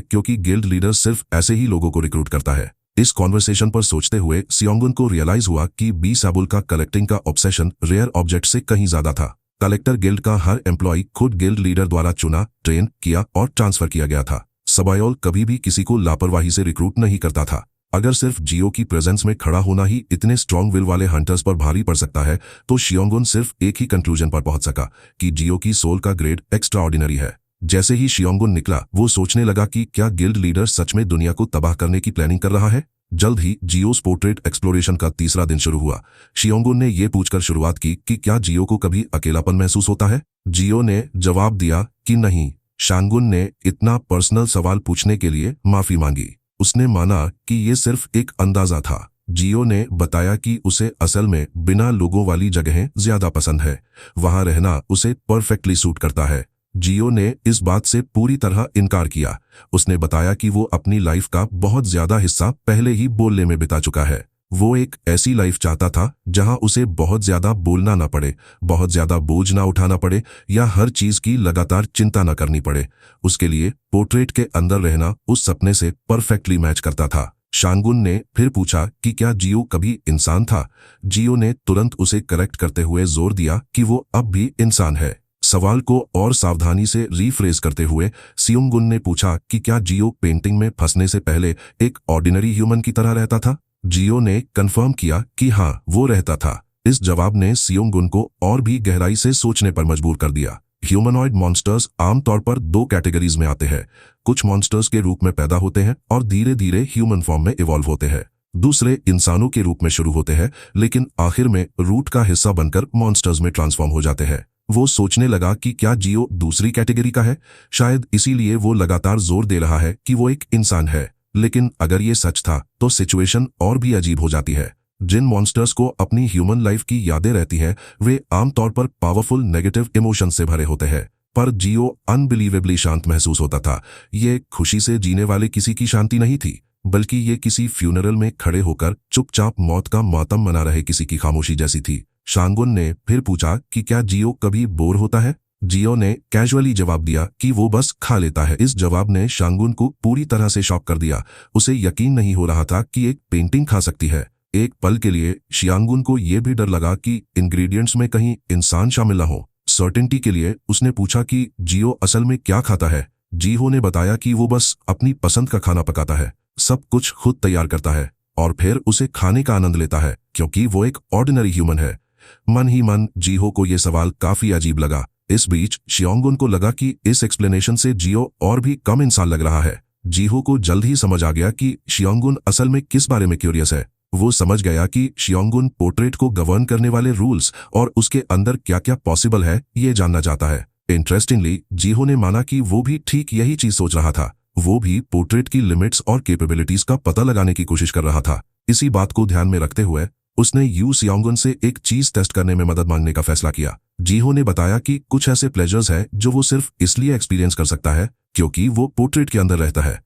Speaker 1: क्योंकि गिल्ड लीडर सिर्फ ऐसे ही लोगों को रिक्रूट करता है। इस कॉन्वर्सेशन पर सोचते हुए सेओनगुन को रियलाइज हुआ कि बिसाबुल का कलेक्टिंग का ऑब्सेशन रेयर ऑब्जेक्ट से कहीं ज्यादा था। कलेक्टर गिल्ड का हर एम्प्लॉय खुद गिल्ड लीडर द्वारा चुना, ट्रेन किया और ट्रांसफर किया गया था। सबायोल कभी भी किसी को लापरवाही से रिक्रूट नहीं करता था। अगर सिर्फ जियो की प्रेजेंस में खड़ा होना ही इतने स्ट्रॉन्ग विल वाले हंटर्स पर भारी पड़ सकता है, तो शियोंगुन सिर्फ एक ही कंक्लूजन पर पहुंच सका कि जियो की सोल का ग्रेड एक्स्ट्राऑर्डिनरी है। जैसे ही शियोंगुन निकला, वो सोचने लगा कि क्या गिल्ड लीडर सच में दुनिया को तबाह करने की प्लानिंग कर रहा है। जल्द ही जियोस पोर्ट्रेट एक्सप्लोरेशन का तीसरा दिन शुरू हुआ। शियोंगुन ने यह पूछकर शुरुआत की कि क्या जियो को कभी अकेलापन महसूस होता है। जियो ने जवाब दिया कि नहीं। शांगुन ने इतना पर्सनल सवाल पूछने के लिए माफी मांगी। उसने माना कि ये सिर्फ एक अंदाजा था। जियो ने बताया कि उसे असल में बिना लोगों वाली जगहें ज्यादा पसंद है। वहां रहना उसे परफेक्टली सूट करता है। जियो ने इस बात से पूरी तरह इनकार किया। उसने बताया कि वो अपनी लाइफ का बहुत ज्यादा हिस्सा पहले ही बोलने में बिता चुका है। वो एक ऐसी लाइफ चाहता था जहां उसे बहुत ज्यादा बोलना ना पड़े, बहुत ज्यादा बोझ ना उठाना पड़े या हर चीज की लगातार चिंता न करनी पड़े। उसके लिए पोर्ट्रेट के अंदर रहना उस सपने से परफेक्टली मैच करता था। शांगुन ने फिर पूछा कि क्या जियो कभी इंसान था। जियो ने तुरंत उसे करेक्ट करते हुए जोर दिया कि वो अब भी इंसान है। सवाल को और सावधानी से रीफ्रेज करते हुए सियोंगुन ने पूछा कि क्या जियो पेंटिंग में फंसने से पहले एक ऑर्डिनरी ह्यूमन की तरह रहता था। जियो ने कंफर्म किया कि हाँ, वो रहता था। इस जवाब ने सियोंगुन को और भी गहराई से सोचने पर मजबूर कर दिया। ह्यूमनॉइड मॉन्स्टर्स आमतौर पर दो कैटेगरीज में आते हैं। कुछ मॉन्स्टर्स के रूप में पैदा होते हैं और धीरे धीरे ह्यूमन फॉर्म में इवॉल्व होते हैं। दूसरे इंसानों के रूप में शुरू होते हैं, लेकिन आखिर में रूट का हिस्सा बनकर मॉन्स्टर्स में ट्रांसफॉर्म हो जाते हैं। वो सोचने लगा कि क्या जियो दूसरी कैटेगरी का है। शायद इसीलिए वो लगातार जोर दे रहा है कि वो एक इंसान है। लेकिन अगर ये सच था तो सिचुएशन और भी अजीब हो जाती है। जिन मॉन्स्टर्स को अपनी ह्यूमन लाइफ की यादें रहती हैं, वे आमतौर पर पावरफुल नेगेटिव इमोशन से भरे होते हैं। पर जियो अनबिलीवेबली शांत महसूस होता था। ये खुशी से जीने वाले किसी की शांति नहीं थी, बल्कि ये किसी फ्यूनरल में खड़े होकर चुपचाप मौत का मातम मना रहे किसी की खामोशी जैसी थी। शांगुन ने फिर पूछा कि क्या जियो कभी बोर होता है। जियो ने कैजुअली जवाब दिया कि वो बस खा लेता है। इस जवाब ने शांगुन को पूरी तरह से शॉक कर दिया। उसे यकीन नहीं हो रहा था कि एक पेंटिंग खा सकती है। एक पल के लिए शांगुन को यह भी डर लगा कि इंग्रेडिएंट्स में कहीं इंसान शामिल न हो। सर्टेनिटी के लिए उसने पूछा कि जियो असल में क्या खाता है। जियो ने बताया कि वो बस अपनी पसंद का खाना पकाता है, सब कुछ खुद तैयार करता है और फिर उसे खाने का आनंद लेता है, क्योंकि वो एक ऑर्डिनरी ह्यूमन है। मन ही मन जियो को यह सवाल काफी अजीब लगा। इस बीच शांगुन को लगा कि इस एक्सप्लेनेशन से जियो और भी कम इंसान लग रहा है। जियो को जल्द ही समझ आ गया कि शांगुन असल में किस बारे में क्यूरियस है। वो समझ गया कि शांगुन पोर्ट्रेट को गवर्न करने वाले रूल्स और उसके अंदर क्या क्या पॉसिबल है ये जानना चाहता है। इंटरेस्टिंगली जियो ने माना कि वो भी ठीक यही चीज सोच रहा था। वो भी पोर्ट्रेट की लिमिट्स और कैपेबिलिटीज का पता लगाने की कोशिश कर रहा था। इसी बात को ध्यान में रखते हुए उसने यू शांगुन से एक चीज टेस्ट करने में मदद मांगने का फैसला किया। जियो ने बताया कि कुछ ऐसे प्लेजर्स हैं जो वो सिर्फ इसलिए एक्सपीरियंस कर सकता है क्योंकि वो पोर्ट्रेट के अंदर रहता है।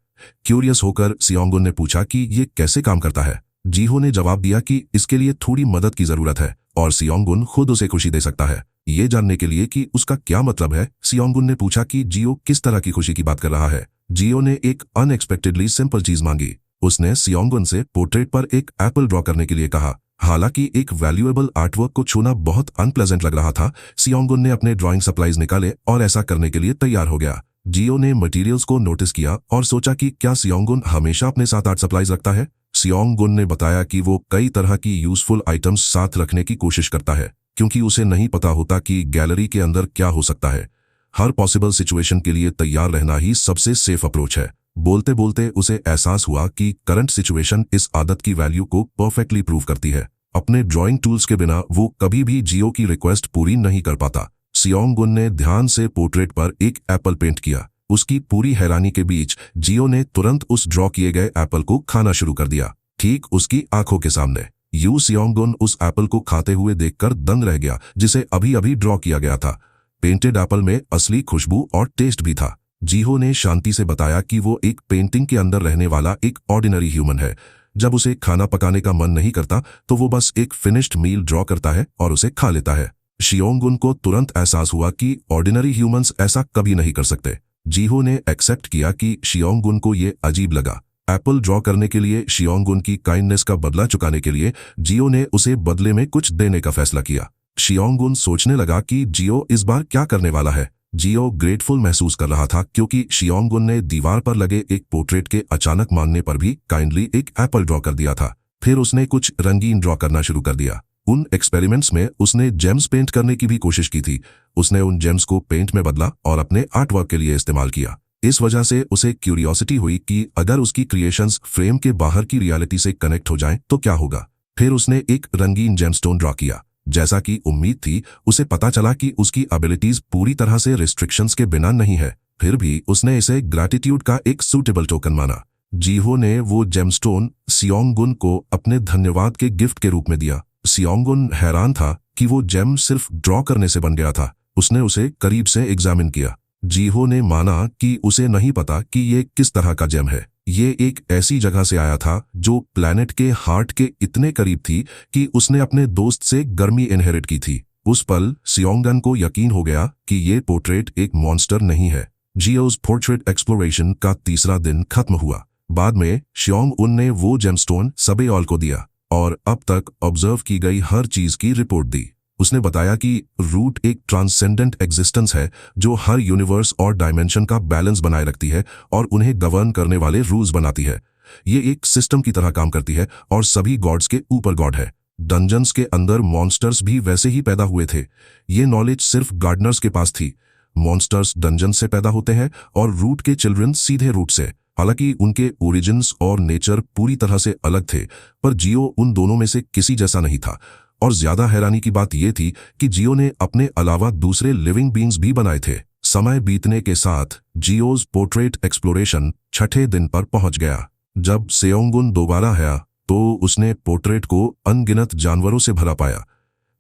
Speaker 1: क्यूरियस होकर शांगुन ने पूछा कि ये कैसे काम करता है। जियो ने जवाब दिया कि इसके लिए थोड़ी मदद की जरूरत है और शांगुन खुद उसे खुशी दे सकता है। ये जानने के लिए कि उसका क्या मतलब है, शांगुन ने पूछा कि जियो किस तरह की खुशी की बात कर रहा है। जियो ने एक अनएक्सपेक्टेडली सिंपल चीज मांगी। उसने शांगुन से पोर्ट्रेट पर एक एप्पल ड्रॉ करने के लिए कहा। हालांकि एक वैल्यूएबल आर्टवर्क को छूना बहुत अनप्लेजेंट लग रहा था, शांगुन ने अपने ड्राइंग सप्लाईज निकाले और ऐसा करने के लिए तैयार हो गया। जियो ने मटेरियल्स को नोटिस किया और सोचा कि क्या शांगुन हमेशा अपने साथ आर्ट सप्लाईज रखता है। शांगुन ने बताया कि वो कई तरह की यूजफुल आइटम्स साथ रखने की कोशिश करता है, क्योंकि उसे नहीं पता होता कि गैलरी के अंदर क्या हो सकता है। हर पॉसिबल सिचुएशन के लिए तैयार रहना ही सबसे सेफ अप्रोच है। बोलते बोलते उसे एहसास हुआ कि करंट सिचुएशन इस आदत की वैल्यू को परफेक्टली प्रूव करती है। अपने ड्राइंग टूल्स के बिना वो कभी भी जियो की रिक्वेस्ट पूरी नहीं कर पाता। शांगुन ने ध्यान से पोर्ट्रेट पर एक एप्पल पेंट किया। उसकी पूरी हैरानी के बीच जियो ने तुरंत उस ड्रॉ किए गए एप्पल को खाना शुरू कर दिया, ठीक उसकी आंखों के सामने। यू शांगुन उस एप्पल को खाते हुए देखकर दंग रह गया, जिसे अभी अभी ड्रॉ किया गया था। पेंटेड एप्पल में असली खुशबू और टेस्ट भी था। जियो ने शांति से बताया कि वो एक पेंटिंग के अंदर रहने वाला एक ऑर्डिनरी ह्यूमन है। जब उसे खाना पकाने का मन नहीं करता तो वो बस एक फिनिश्ड मील ड्रॉ करता है और उसे खा लेता है। शांगुन को तुरंत एहसास हुआ कि ऑर्डिनरी ह्यूमंस ऐसा कभी नहीं कर सकते। जियो ने एक्सेप्ट किया कि शांगुन को ये अजीब लगा। एप्पल ड्रॉ करने के लिए शांगुन की काइंडनेस का बदला चुकाने के लिए जियो ने उसे बदले में कुछ देने का फैसला किया। शांगुन सोचने लगा कि जियो इस बार क्या करने वाला है। जियो ग्रेटफुल महसूस कर रहा था क्योंकि शांगुन ने दीवार पर लगे एक पोर्ट्रेट के अचानक मांगने पर भी काइंडली एक एप्पल ड्रॉ कर दिया था। फिर उसने कुछ रंगीन ड्रॉ करना शुरू कर दिया। उन एक्सपेरिमेंट्स में उसने जेम्स पेंट करने की भी कोशिश की थी। उसने उन जेम्स को पेंट में बदला और अपने आर्टवर्क के लिए इस्तेमाल किया। इस वजह से उसे क्यूरियोसिटी हुई कि अगर उसकी क्रिएशंस फ्रेम के बाहर की रियलिटी से कनेक्ट हो जाएं तो क्या होगा। फिर उसने एक रंगीन जेमस्टोन ड्रॉ किया। जैसा कि उम्मीद थी, उसे पता चला कि उसकी एबिलिटीज पूरी तरह से रिस्ट्रिक्शंस के बिना नहीं है। फिर भी उसने इसे ग्रैटिट्यूड का एक सूटेबल टोकन माना। जियो ने वो जेमस्टोन शांगुन को अपने धन्यवाद के गिफ्ट के रूप में दिया। शांगुन हैरान था कि वो जेम सिर्फ ड्रॉ करने से बन गया था। उसने उसे करीब से एग्जामिन किया। जियो ने माना कि उसे नहीं पता कि ये किस तरह का जेम है। ये एक ऐसी जगह से आया था जो प्लैनेट के हार्ट के इतने करीब थी कि उसने अपने दोस्त से गर्मी इनहेरिट की थी। उस पल शांगुन को यकीन हो गया कि ये पोर्ट्रेट एक मॉन्स्टर नहीं है। जियो's पोर्ट्रेट एक्सप्लोरेशन का तीसरा दिन खत्म हुआ। बाद में शांगुन ने वो जेमस्टोन सबेओल को दिया और अब तक ऑब्जर्व की गई हर चीज की रिपोर्ट दी। उसने बताया कि रूट एक ट्रांसेंडेंट एग्जिस्टेंस है जो हर यूनिवर्स और डायमेंशन का बैलेंस बनाए रखती है और उन्हें गवर्न करने वाले रूल्स बनाती है। ये एक सिस्टम की तरह काम करती है और सभी गॉड्स के ऊपर गॉड है। डंजन्स के अंदर मॉन्स्टर्स भी वैसे ही पैदा हुए थे। ये नॉलेज सिर्फ गार्डनर्स के पास थी। मॉन्स्टर्स डंजन से पैदा होते हैं और रूट के चिल्ड्रन सीधे रूट से। हालांकि उनके ओरिजिन्स और नेचर पूरी तरह से अलग थे, पर जियो उन दोनों में से किसी जैसा नहीं था। और ज्यादा हैरानी की बात यह थी कि जियो ने अपने अलावा दूसरे लिविंग बीइंग्स भी बनाए थे। समय बीतने के साथ जियोज पोर्ट्रेट एक्सप्लोरेशन छठे दिन पर पहुंच गया। जब सेओंगुन दोबारा आया तो उसने पोर्ट्रेट को अनगिनत जानवरों से भरा पाया।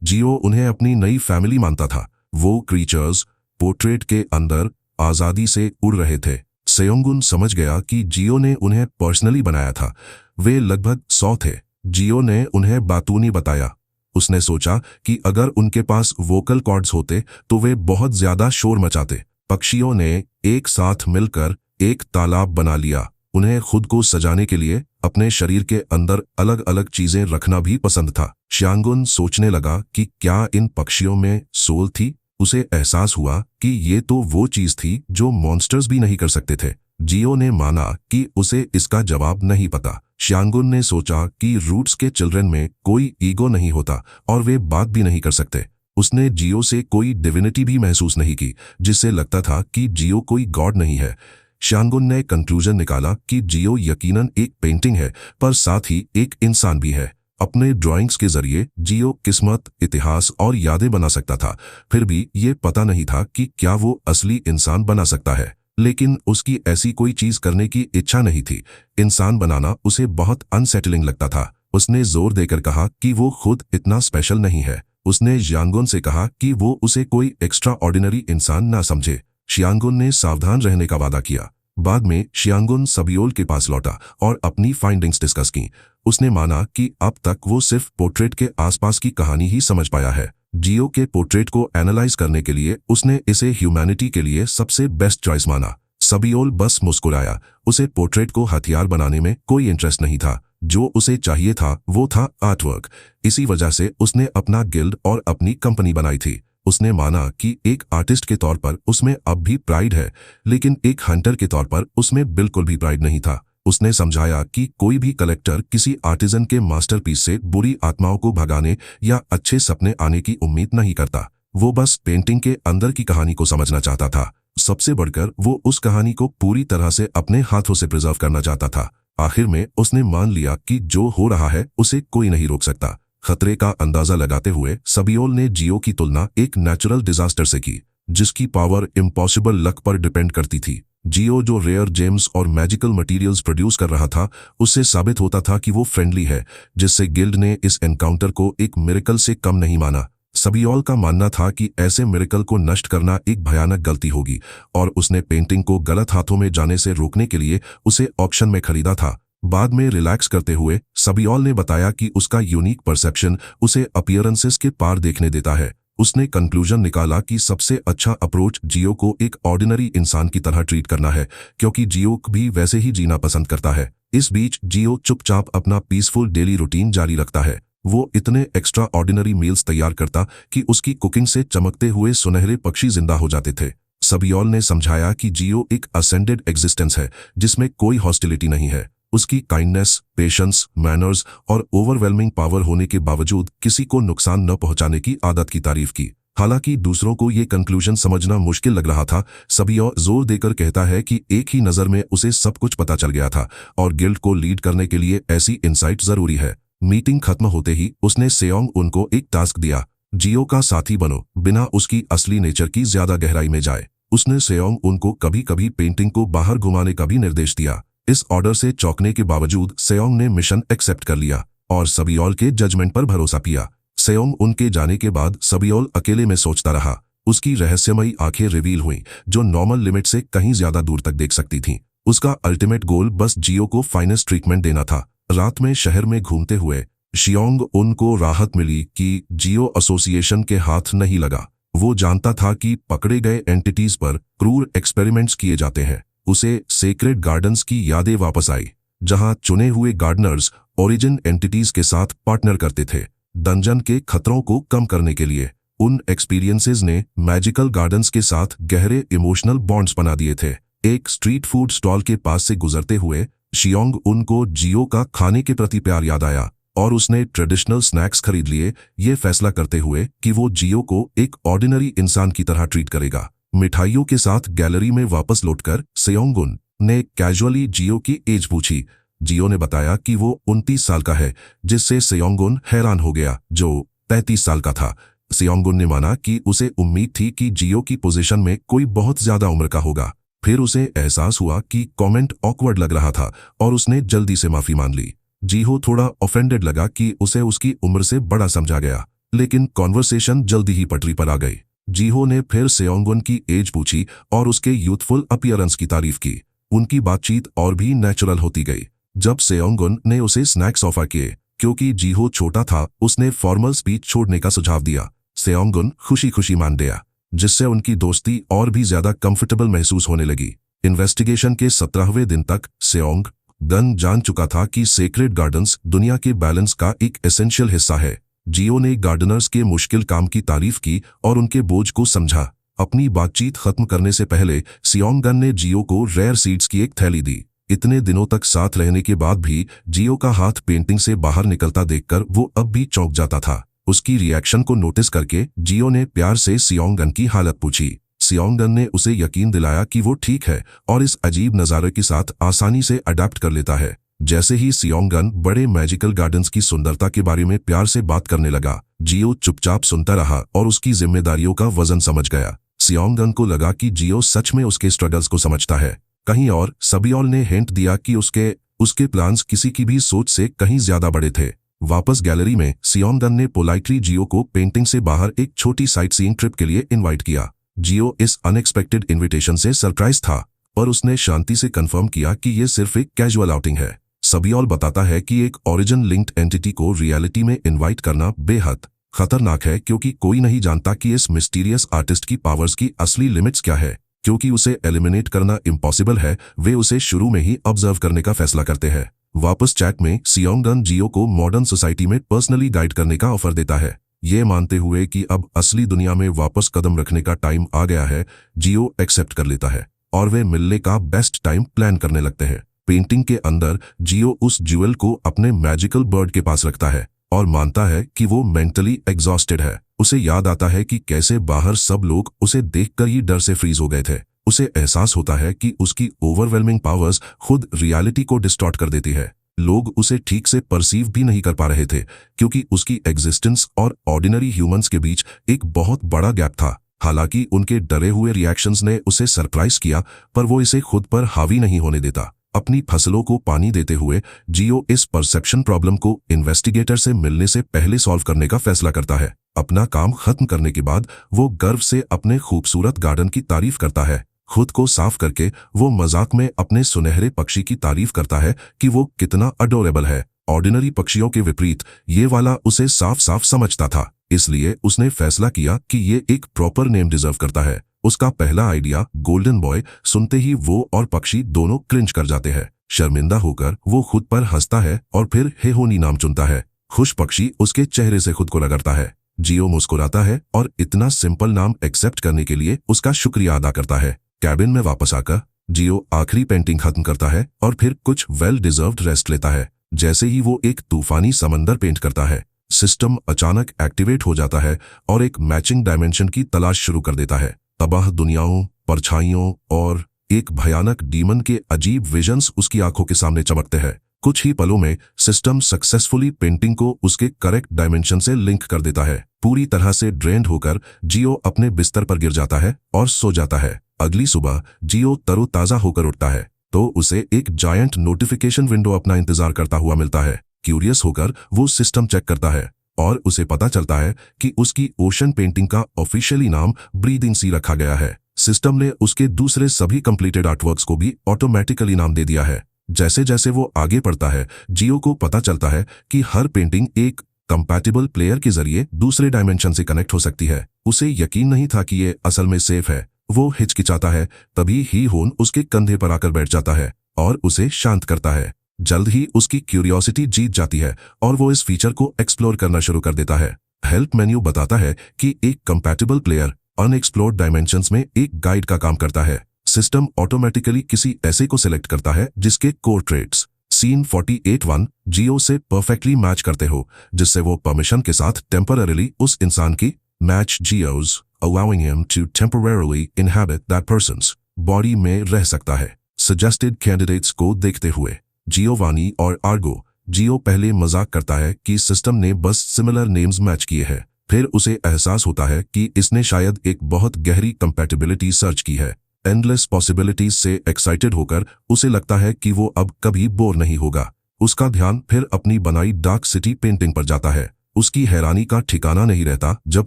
Speaker 1: जियो उन्हें अपनी नई फैमिली मानता था। वो क्रीचर्स पोर्ट्रेट के अंदर आजादी से उड़ रहे थे। सेओंगुन समझ गया कि जियो ने उन्हें पर्सनली बनाया था। वे लगभग 100 थे। जियो ने उन्हें बातूनी बताया। उसने सोचा कि अगर उनके पास वोकल कॉर्ड्स होते तो वे बहुत ज्यादा शोर मचाते। पक्षियों ने एक साथ मिलकर एक तालाब बना लिया। उन्हें खुद को सजाने के लिए अपने शरीर के अंदर अलग अलग चीजें रखना भी पसंद था। श्यांगुन सोचने लगा कि क्या इन पक्षियों में सोल थी। उसे एहसास हुआ कि ये तो वो चीज थी जो मॉन्स्टर्स भी नहीं कर सकते थे। जियो ने माना कि उसे इसका जवाब नहीं पता। श्यांगुन ने सोचा कि रूट्स के चिल्ड्रन में कोई ईगो नहीं होता और वे बात भी नहीं कर सकते। उसने जियो से कोई डिविनिटी भी महसूस नहीं की, जिससे लगता था कि जियो कोई गॉड नहीं है। श्यांगुन ने कंक्लूजन निकाला कि जियो यकीनन एक पेंटिंग है, पर साथ ही एक इंसान भी है। अपने ड्राइंग्स के जरिए जियो किस्मत, इतिहास और यादें बना सकता था। फिर भी ये पता नहीं था कि क्या वो असली इंसान बना सकता है। लेकिन उसकी ऐसी कोई चीज करने की इच्छा नहीं थी। इंसान बनाना उसे बहुत अनसेटलिंग लगता था। उसने जोर देकर कहा कि वो खुद इतना स्पेशल नहीं है। उसने श्यांगुन से कहा कि वो उसे कोई एक्स्ट्रा ऑर्डिनरी इंसान ना समझे। श्यांगुन ने सावधान रहने का वादा किया। बाद में श्यांगुन सबियोल के पास लौटा और अपनी फाइंडिंग्स डिस्कस की। उसने माना कि अब तक वो सिर्फ पोर्ट्रेट के आसपास की कहानी ही समझ पाया है। जियो के पोर्ट्रेट को एनालाइज करने के लिए उसने इसे ह्यूमैनिटी के लिए सबसे बेस्ट चॉइस माना। सबियोल बस मुस्कुराया। उसे पोर्ट्रेट को हथियार बनाने में कोई इंटरेस्ट नहीं था। जो उसे चाहिए था वो था आर्टवर्क। इसी वजह से उसने अपना गिल्ड और अपनी कंपनी बनाई थी। उसने माना कि एक आर्टिस्ट के तौर पर उसमें अब भी प्राइड है, लेकिन एक हंटर के तौर पर उसमें बिल्कुल भी प्राइड नहीं था। उसने समझाया कि कोई भी कलेक्टर किसी आर्टिजन के मास्टरपीस से बुरी आत्माओं को भगाने या अच्छे सपने आने की उम्मीद नहीं करता। वो बस पेंटिंग के अंदर की कहानी को समझना चाहता था। सबसे बढ़कर वो उस कहानी को पूरी तरह से अपने हाथों से प्रिजर्व करना चाहता था। आखिर में उसने मान लिया कि जो हो रहा है उसे कोई नहीं रोक सकता। खतरे का अंदाजा लगाते हुए सबियोल ने जियो की तुलना एक नेचुरल डिजास्टर से की, जिसकी पावर इम्पॉसिबल लक पर डिपेंड करती थी। जियो जो रेयर जेम्स और मैजिकल मटेरियल्स प्रोड्यूस कर रहा था, उससे साबित होता था कि वो फ्रेंडली है, जिससे गिल्ड ने इस एनकाउंटर को एक मिरेकल से कम नहीं माना। सबियोल का मानना था कि ऐसे मिरेकल को नष्ट करना एक भयानक गलती होगी, और उसने पेंटिंग को गलत हाथों में जाने से रोकने के लिए उसे ऑक्शन में खरीदा था। बाद में रिलैक्स करते हुए सबियोल ने बताया कि उसका यूनिक परसेप्शन उसे अपीयरेंसेस के पार देखने देता है। उसने कंक्लूजन निकाला कि सबसे अच्छा अप्रोच जियो को एक ऑर्डिनरी इंसान की तरह ट्रीट करना है, क्योंकि जियो भी वैसे ही जीना पसंद करता है। इस बीच जियो चुपचाप अपना पीसफुल डेली रूटीन जारी रखता है। वो इतने एक्स्ट्रा ऑर्डिनरी मील्स तैयार करता कि उसकी कुकिंग से चमकते हुए सुनहरे पक्षी जिंदा हो जाते थे। सबियोल ने समझाया कि जियो एक असेंडेड एग्जिस्टेंस है, जिसमें कोई हॉस्टिलिटी नहीं है। उसकी काइंडनेस, पेशेंस, मैनर्स और ओवरवेलमिंग पावर होने के बावजूद किसी को नुकसान न पहुंचाने की आदत की तारीफ की। हालांकि दूसरों को ये कंक्लूजन समझना मुश्किल लग रहा था। सबियोल जोर देकर कहता है कि एक ही नज़र में उसे सब कुछ पता चल गया था और गिल्ड को लीड करने के लिए ऐसी इंसाइट जरूरी है। मीटिंग खत्म होते ही उसने सेओंग उनको एक टास्क दिया, जियो का साथी बनो, बिना उसकी असली नेचर की ज्यादा गहराई में जाए। उसने सेओंग उनको कभी कभी पेंटिंग को बाहर घुमाने का भी निर्देश दिया। इस ऑर्डर से चौंकने के बावजूद सेओंग ने मिशन एक्सेप्ट कर लिया और सबियोल के जजमेंट पर भरोसा किया। सेओंग उनके जाने के बाद सबियोल अकेले में सोचता रहा। उसकी रहस्यमयी आंखें रिवील हुईं, जो नॉर्मल लिमिट से कहीं ज्यादा दूर तक देख सकती थीं। उसका अल्टीमेट गोल बस जियो को फाइनेस्ट ट्रीटमेंट देना था। रात में शहर में घूमते हुए शियोंग उनको राहत मिली कि जियो एसोसिएशन के हाथ नहीं लगा। वो जानता था कि पकड़े गए एंटिटीज पर क्रूर एक्सपेरिमेंट्स किए जाते हैं। उसे सेक्रेड गार्डन्स की यादें वापस आई, जहां चुने हुए गार्डनर्स ओरिजिन एंटिटीज के साथ पार्टनर करते थे। डंजन के खतरों को कम करने के लिए उन एक्सपीरियंसेस ने मैजिकल गार्डन्स के साथ गहरे इमोशनल बॉन्ड्स बना दिए थे। एक स्ट्रीट फूड स्टॉल के पास से गुजरते हुए सियोंग उनको जियो का खाने के प्रति प्यार याद आया और उसने ट्रेडिशनल स्नैक्स खरीद लिए, ये फैसला करते हुए कि वो जियो को एक ऑर्डिनरी इंसान की तरह ट्रीट करेगा। मिठाइयों के साथ गैलरी में वापस लौटकर सेयोंगुन ने कैजुअली जियो की एज पूछी। जियो ने बताया कि वो 29 साल का है, जिससे सेयोंगुन हैरान हो गया, जो 33 साल का था। सेयोंगुन ने माना कि उसे उम्मीद थी कि जियो की पोजीशन में कोई बहुत ज्यादा उम्र का होगा। फिर उसे एहसास हुआ कि कमेंट ऑकवर्ड लग रहा था और उसने जल्दी से माफी मान ली। जियो थोड़ा ऑफेंडेड लगा कि उसे उसकी उम्र से बड़ा समझा गया, लेकिन कॉन्वर्सेशन जल्दी ही पटरी पर आ गई। जियो ने फिर सेयोंगुन की एज पूछी और उसके यूथफुल अपीयरेंस की तारीफ की। उनकी बातचीत और भी नेचुरल होती गई। जब सेयोंगुन ने उसे स्नैक्स ऑफर किए, क्योंकि जियो छोटा था, उसने फॉर्मल स्पीच छोड़ने का सुझाव दिया। सेयोंगुन खुशी खुशी मान गया, जिससे उनकी दोस्ती और भी ज्यादा कंफर्टेबल महसूस होने लगी। इन्वेस्टिगेशन के 17वें दिन तक सेयोंगुन जान चुका था कि सेक्रेड गार्डन्स दुनिया के बैलेंस का एक एसेंशियल हिस्सा है। जियो ने गार्डनर्स के मुश्किल काम की तारीफ की और उनके बोझ को समझा। अपनी बातचीत खत्म करने से पहले सेयोंगुन ने जियो को रेयर सीड्स की एक थैली दी। इतने दिनों तक साथ रहने के बाद भी जियो का हाथ पेंटिंग से बाहर निकलता देखकर वो अब भी चौंक जाता था। उसकी रिएक्शन को नोटिस करके जियो ने प्यार से सेयोंगुन की हालत पूछी। सेयोंगुन ने उसे यकीन दिलाया कि वो ठीक है और इस अजीब नज़ारे के साथ आसानी से अडेप्ट कर लेता है। जैसे ही सेयोंगुन बड़े मैजिकल गार्डन्स की सुंदरता के बारे में प्यार से बात करने लगा, जियो चुपचाप सुनता रहा और उसकी जिम्मेदारियों का वजन समझ गया। सेयोंगुन को लगा कि जियो सच में उसके स्ट्रगल्स को समझता है। कहीं और सबियोल ने हिंट दिया कि उसके प्लान्स किसी की भी सोच से कहीं ज्यादा बड़े थे। वापस गैलरी में सेयोंगुन ने पोलाइटली जियो को पेंटिंग से बाहर एक छोटी साइट सीइंग ट्रिप के लिए इनवाइट किया। जियो इस अनएक्सपेक्टेड इनविटेशन से सरप्राइज था, पर उसने शांति से कंफर्म किया कि ये सिर्फ एक कैजुअल आउटिंग है। सबियोल बताता है कि एक ओरिजिन लिंक्ड एंटिटी को रियलिटी में इनवाइट करना बेहद खतरनाक है, क्योंकि कोई नहीं जानता कि इस मिस्टीरियस आर्टिस्ट की पावर्स की असली लिमिट्स क्या है। क्योंकि उसे एलिमिनेट करना इम्पॉसिबल है, वे उसे शुरू में ही ऑब्जर्व करने का फैसला करते हैं। वापस चैट में सेयोंगुन जियो को मॉडर्न सोसाइटी में पर्सनली गाइड करने का ऑफर देता है, ये मानते हुए कि अब असली दुनिया में वापस कदम रखने का टाइम आ गया है। जियो एक्सेप्ट कर लेता है और वे मिलने का बेस्ट टाइम प्लान करने लगते हैं। पेंटिंग के अंदर जियो उस ज्वेल को अपने मैजिकल बर्ड के पास रखता है और मानता है कि वो मेंटली एग्जॉस्टेड है। उसे याद आता है कि कैसे बाहर सब लोग उसे देखकर ही डर से फ्रीज हो गए थे। उसे एहसास होता है कि उसकी ओवरवेलमिंग पावर्स खुद रियलिटी को डिस्टॉर्ट कर देती है। लोग उसे ठीक से परसीव भी नहीं कर पा रहे थे, क्योंकि उसकी एग्जिस्टेंस और ऑर्डिनरी ह्यूमंस के बीच एक बहुत बड़ा गैप था। हालांकि उनके डरे हुए रिएक्शंस ने उसे सरप्राइज किया, पर वो इसे खुद पर हावी नहीं होने देता। अपनी फसलों को पानी देते हुए जियो इस परसेप्शन प्रॉब्लम को इन्वेस्टिगेटर से मिलने से पहले सॉल्व करने का फैसला करता है। अपना काम खत्म करने के बाद वो गर्व से अपने खूबसूरत गार्डन की तारीफ करता है। खुद को साफ करके वो मजाक में अपने सुनहरे पक्षी की तारीफ करता है कि वो कितना अडोरेबल है। ऑर्डिनरी पक्षियों के विपरीत ये वाला उसे साफ साफ समझता था, इसलिए उसने फैसला किया कि ये एक प्रॉपर नेम डिजर्व करता है। उसका पहला आइडिया गोल्डन बॉय सुनते ही वो और पक्षी दोनों क्रिंज कर जाते हैं। शर्मिंदा होकर वो खुद पर हंसता है और फिर हेहोनी नाम चुनता है। खुश पक्षी उसके चेहरे से खुद को रगड़ता है। जियो मुस्कुराता है और इतना सिंपल नाम एक्सेप्ट करने के लिए उसका शुक्रिया अदा करता है। कैबिन में वापस आकर जियो आखिरी पेंटिंग खत्म करता है और फिर कुछ वेल डिजर्व्ड रेस्ट लेता है। जैसे ही वो एक तूफानी समंदर पेंट करता है, सिस्टम अचानक एक्टिवेट हो जाता है और एक मैचिंग डायमेंशन की तलाश शुरू कर देता है। तबाह दुनियाओं, परछाइयों और एक भयानक डीमन के अजीब विजन्स उसकी आंखों के सामने चमकते हैं। कुछ ही पलों में सिस्टम सक्सेसफुली पेंटिंग को उसके करेक्ट डायमेंशन से लिंक कर देता है। पूरी तरह से ड्रेन्ड होकर जियो अपने बिस्तर पर गिर जाता है और सो जाता है। अगली सुबह जियो तरोताजा होकर उठता है तो उसे एक जायंट नोटिफिकेशन विंडो अपना इंतजार करता हुआ मिलता है। क्यूरियस होकर वो सिस्टम चेक करता है और उसे पता चलता है कि उसकी ओशन पेंटिंग का ऑफिशियली नाम ब्रीदिंग सी रखा गया है। सिस्टम ने उसके दूसरे सभी कंप्लीटेड आर्टवर्क्स को भी ऑटोमेटिकली नाम दे दिया है। जैसे जैसे वो आगे बढ़ता है, जियो को पता चलता है कि हर पेंटिंग एक कंपैटिबल प्लेयर के जरिए दूसरे डायमेंशन से कनेक्ट हो सकती है। उसे यकीन नहीं था कि ये असल में सेफ है। वो हिचकिचाता है, तभी ही होन उसके कंधे पर आकर बैठ जाता है और उसे शांत करता है। जल्द ही उसकी क्यूरियोसिटी जीत जाती है और वो इस फीचर को एक्सप्लोर करना शुरू कर देता है। हेल्प मेन्यू बताता है कि एक कंपैटिबल प्लेयर अनएक्सप्लोर्ड डायमेंशंस में एक गाइड का काम करता है। सिस्टम ऑटोमेटिकली किसी ऐसे को सिलेक्ट करता है जिसके कोर ट्रेड्स सीन 48(1) जियो से परफेक्टली मैच करते हो, जिससे वो परमिशन के साथ टेम्पररीली उस इंसान की match जियोज allowing him to temporarily inhabit that person's body में रह सकता है। सजेस्टेड कैंडिडेट्स को देखते हुए जियोवानी और आर्गो। जियो पहले मजाक करता है कि सिस्टम ने बस सिमिलर नेम्स मैच किए हैं, फिर उसे एहसास होता है कि इसने शायद एक बहुत गहरी कंपैटिबिलिटी सर्च की है। एंडलेस पॉसिबिलिटीज से एक्साइटेड होकर उसे लगता है कि वो अब कभी बोर नहीं होगा। उसका ध्यान फिर अपनी बनाई डार्क सिटी पेंटिंग पर जाता है। उसकी हैरानी का ठिकाना नहीं रहता जब